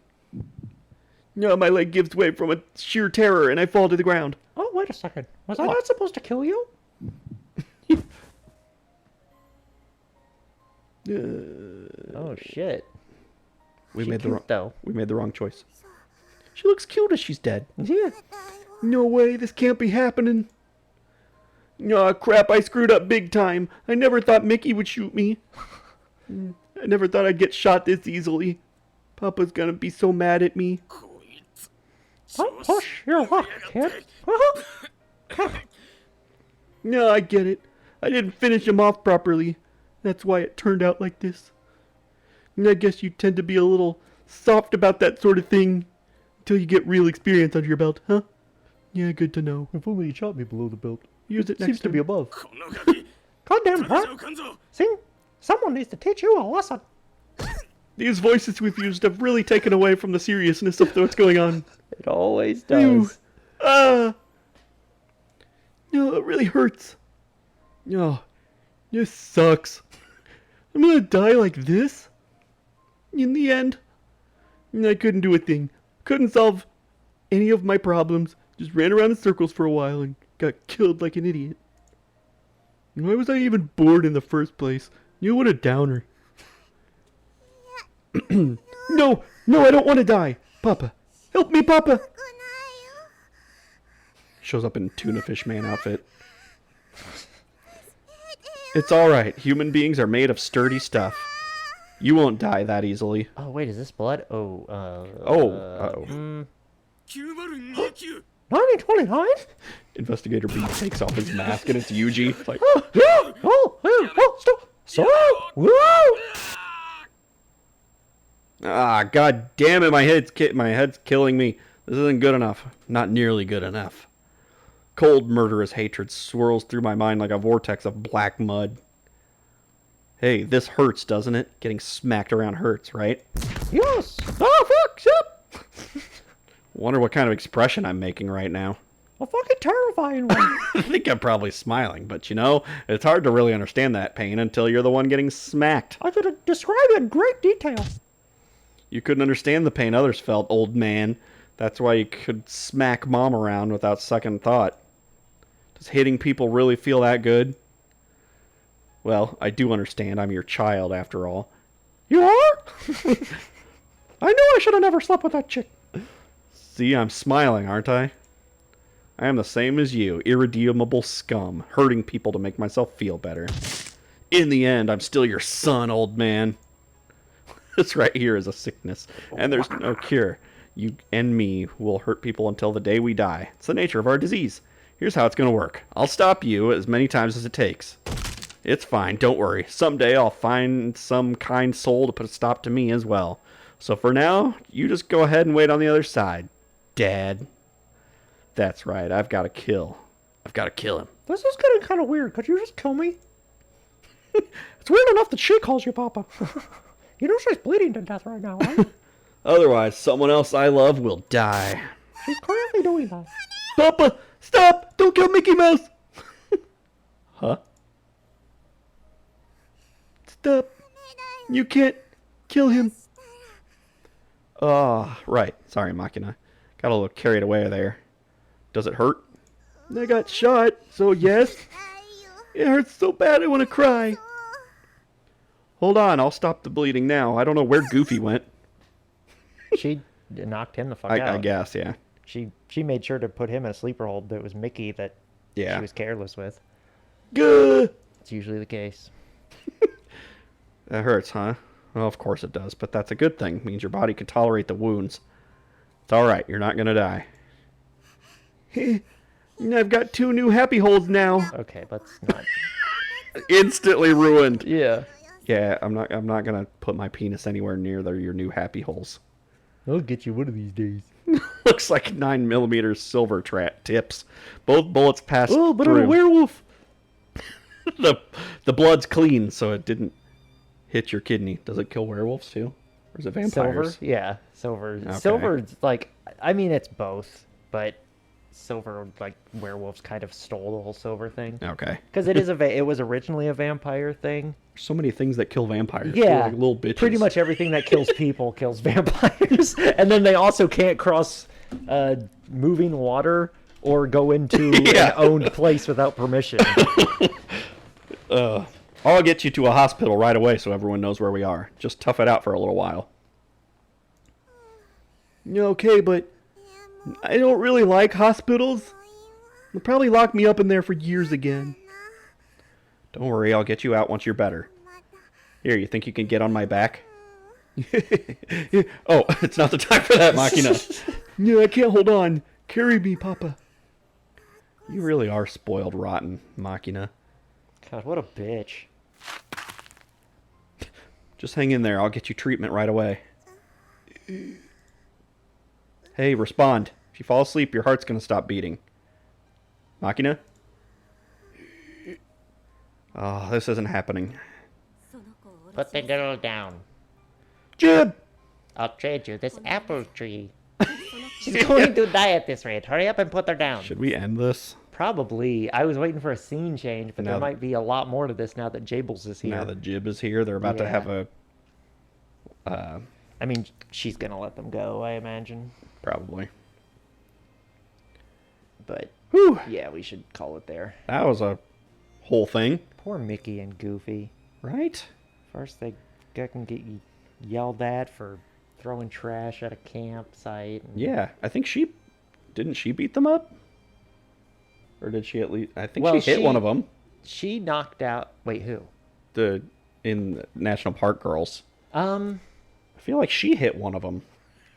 No, my leg gives way from a sheer terror, and I fall to the ground. Oh, wait a second. Was I not supposed to kill you? Oh shit. We She made cute, though. the wrong choice. She looks cute as she's dead. Yeah. No way, this can't be happening. Aw, crap, I screwed up big time. I never thought Mickey would shoot me. I never thought I'd get shot this easily. Papa's gonna be so mad at me. Don't push your luck, kid. No, I get it. I didn't finish him off properly. That's why it turned out like this. And I guess you tend to be a little soft about that sort of thing until you get real experience under your belt, huh? Yeah, good to know. If only you shot me below the belt. Use it next Seems to be time. above. Goddamn, bro. See? Someone needs to teach you a lesson. These voices we've used have really taken away from the seriousness of what's going on. It always Ew. does. No, it really hurts. No, this sucks. I'm gonna die like this? In the end, I couldn't do a thing. Couldn't solve any of my problems. Just ran around in circles for a while and got killed like an idiot. Why was I even born in the first place? What a downer. No, I don't want to die. Papa. Help me, Papa. Shows up in tuna fish man outfit. It's alright. Human beings are made of sturdy stuff. You won't die that easily. Oh wait, is this blood? Oh, uh-oh. 1929? Investigator B takes off his mask and it's Yuuji. It's like, Stop. Whoa! God damn it, my head's killing me. This isn't good enough. Not nearly good enough. Cold, murderous hatred swirls through my mind like a vortex of black mud. Hey, this hurts, doesn't it? Getting smacked around hurts, right? Yes. Oh, fuck. Yep. Wonder what kind of expression I'm making right now. A fucking terrifying one. I think I'm probably smiling, but it's hard to really understand that pain until you're the one getting smacked. I could describe it in great detail. You couldn't understand the pain others felt, old man. That's why you could smack mom around without second thought. Does hitting people really feel that good? Well, I do understand. I'm your child, after all. You are? I knew I should have never slept with that chick. See, I'm smiling, aren't I? I am the same as you, irredeemable scum, hurting people to make myself feel better. In the end, I'm still your son, old man. This right here is a sickness, and there's no cure. You and me will hurt people until the day we die. It's the nature of our disease. Here's how it's going to work. I'll stop you as many times as it takes. It's fine, don't worry. Someday I'll find some kind soul to put a stop to me as well. So for now, you just go ahead and wait on the other side, Dad. That's right, I've got to kill. I've got to kill him. This is getting kind of weird. Could you just kill me? It's weird enough that she calls you Papa. You know she's bleeding to death right now, right? Otherwise, someone else I love will die. She's currently doing that. Papa, stop! Don't kill Mickey Mouse! Huh? Stop. You can't kill him. Oh, right. Sorry, Makina. Got a little carried away there. Does it hurt? I got shot, so yes. It hurts so bad I want to cry. Hold on, I'll stop the bleeding now. I don't know where Goofy went. She knocked him the fuck out. I guess, yeah. She made sure to put him in a sleeper hold that was Mickey that Yeah. she was careless with. Gah! It's usually the case. That hurts, huh? Well, of course it does, but that's a good thing. It means your body can tolerate the wounds. It's alright, you're not gonna die. I've got 2 new happy holes now. Okay, let's not. Instantly ruined. Yeah. Yeah, I'm not gonna put my penis anywhere near your new happy holes. I'll get you one of these days. Looks like 9mm silver tips. Both bullets passed Oh, but through. I'm a werewolf. the blood's clean, so it didn't hit your kidney. Does it kill werewolves too? Or is it vampires? Silver? Yeah, silver. Okay. Silver's like, I mean, it's both, but silver, like, werewolves kind of stole the whole silver thing. Okay. Because it is it was originally a vampire thing. There's so many things that kill vampires. They're Yeah, like little bitches. pretty much everything that kills people kills vampires, and then they also can't cross moving water or go into Yeah. an owned place without permission. I'll get you to a hospital right away so everyone knows where we are. Just tough it out for a little while. Okay, but I don't really like hospitals. They'll probably lock me up in there for years again. Don't worry, I'll get you out once you're better. Here, you think you can get on my back? Oh, it's not the time for that, Makina. No, I can't hold on. Carry me, Papa. You really are spoiled rotten, Makina. God, what a bitch. Just hang in there. I'll get you treatment right away. Hey, respond. If you fall asleep, your heart's going to stop beating. Makina? Oh, this isn't happening. Put the girl down. Jib! I'll trade you this apple tree. She's going to die at this rate. Hurry up and put her down. Should we end this? Probably. I was waiting for a scene change, but Now there that- might be a lot more to this now that Jables is here. Now that Jib is here, they're about to Yeah. have a... I mean, she's gonna let them go, I imagine. probably. But Whew. yeah, we should call it there. That was a whole thing. Poor Mickey and Goofy. Right? First they can get yelled at for throwing trash at a campsite. And, Yeah, I think she... Didn't she beat them up? Or did she at least... I think Well, she hit one of them. She knocked out. Wait, who? In the National Park Girls. Um, I feel like she hit one of them.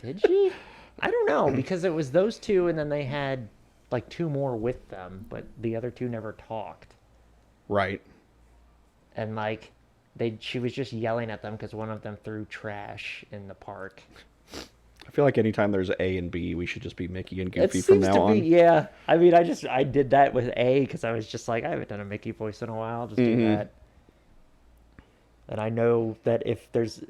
did she? I don't know because it was those two, and then they had like 2 more with them, but the other 2 never talked. Right. And like, she was just yelling at them because one of them threw trash in the park. I feel like anytime there's A and B, we should just be Mickey and It Goofy from seems now to on. be, yeah. I mean, I did that with A because I was just like, I haven't done a Mickey voice in a while. I'll just do that. And I know that if there's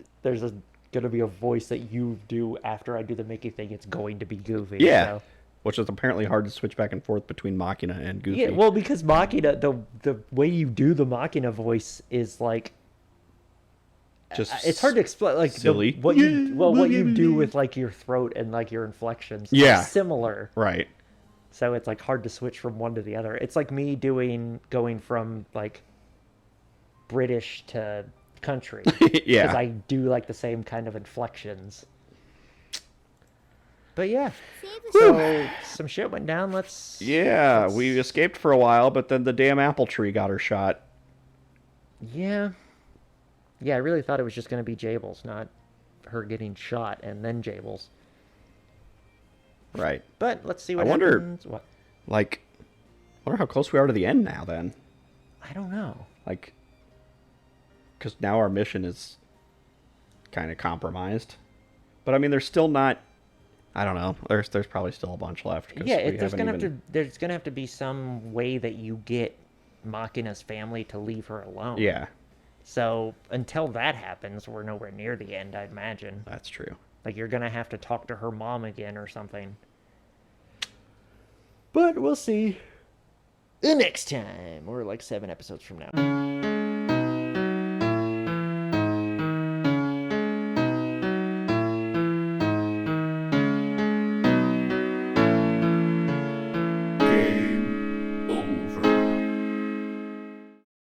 gonna be a voice that you do after I do the Mickey thing, it's going to be Goofy. Yeah. So. Which is apparently hard to switch back and forth between Makina and Goofy. Yeah, well, because Makina, the way you do the Makina voice is like, just it's hard to explain. Like silly. what you do with like your throat and like your inflections. are Yeah. similar. Right. So it's like hard to switch from one to the other. It's like me going from like British to country. Yeah. Because I do like the same kind of inflections. But yeah. So some shit went down. Yeah, we escaped for a while, but then the damn apple tree got her shot. Yeah. Yeah, I really thought it was just going to be Jables, not her getting shot and then Jables. Right. But let's see what I wonder- happens. What? Like, I wonder how close we are to the end now, then. I don't know. Like, because now our mission is kind of compromised. But, I mean, they're still not... I don't know. There's probably still a bunch left. 'Cause Yeah, we there's haven't gonna even... have to there's gonna have to be some way that you get Makina's family to leave her alone. Yeah, So until that happens, we're nowhere near the end, I'd imagine. that's true. Like you're gonna have to talk to her mom again or something. But we'll see. The next time, or like 7 episodes from now.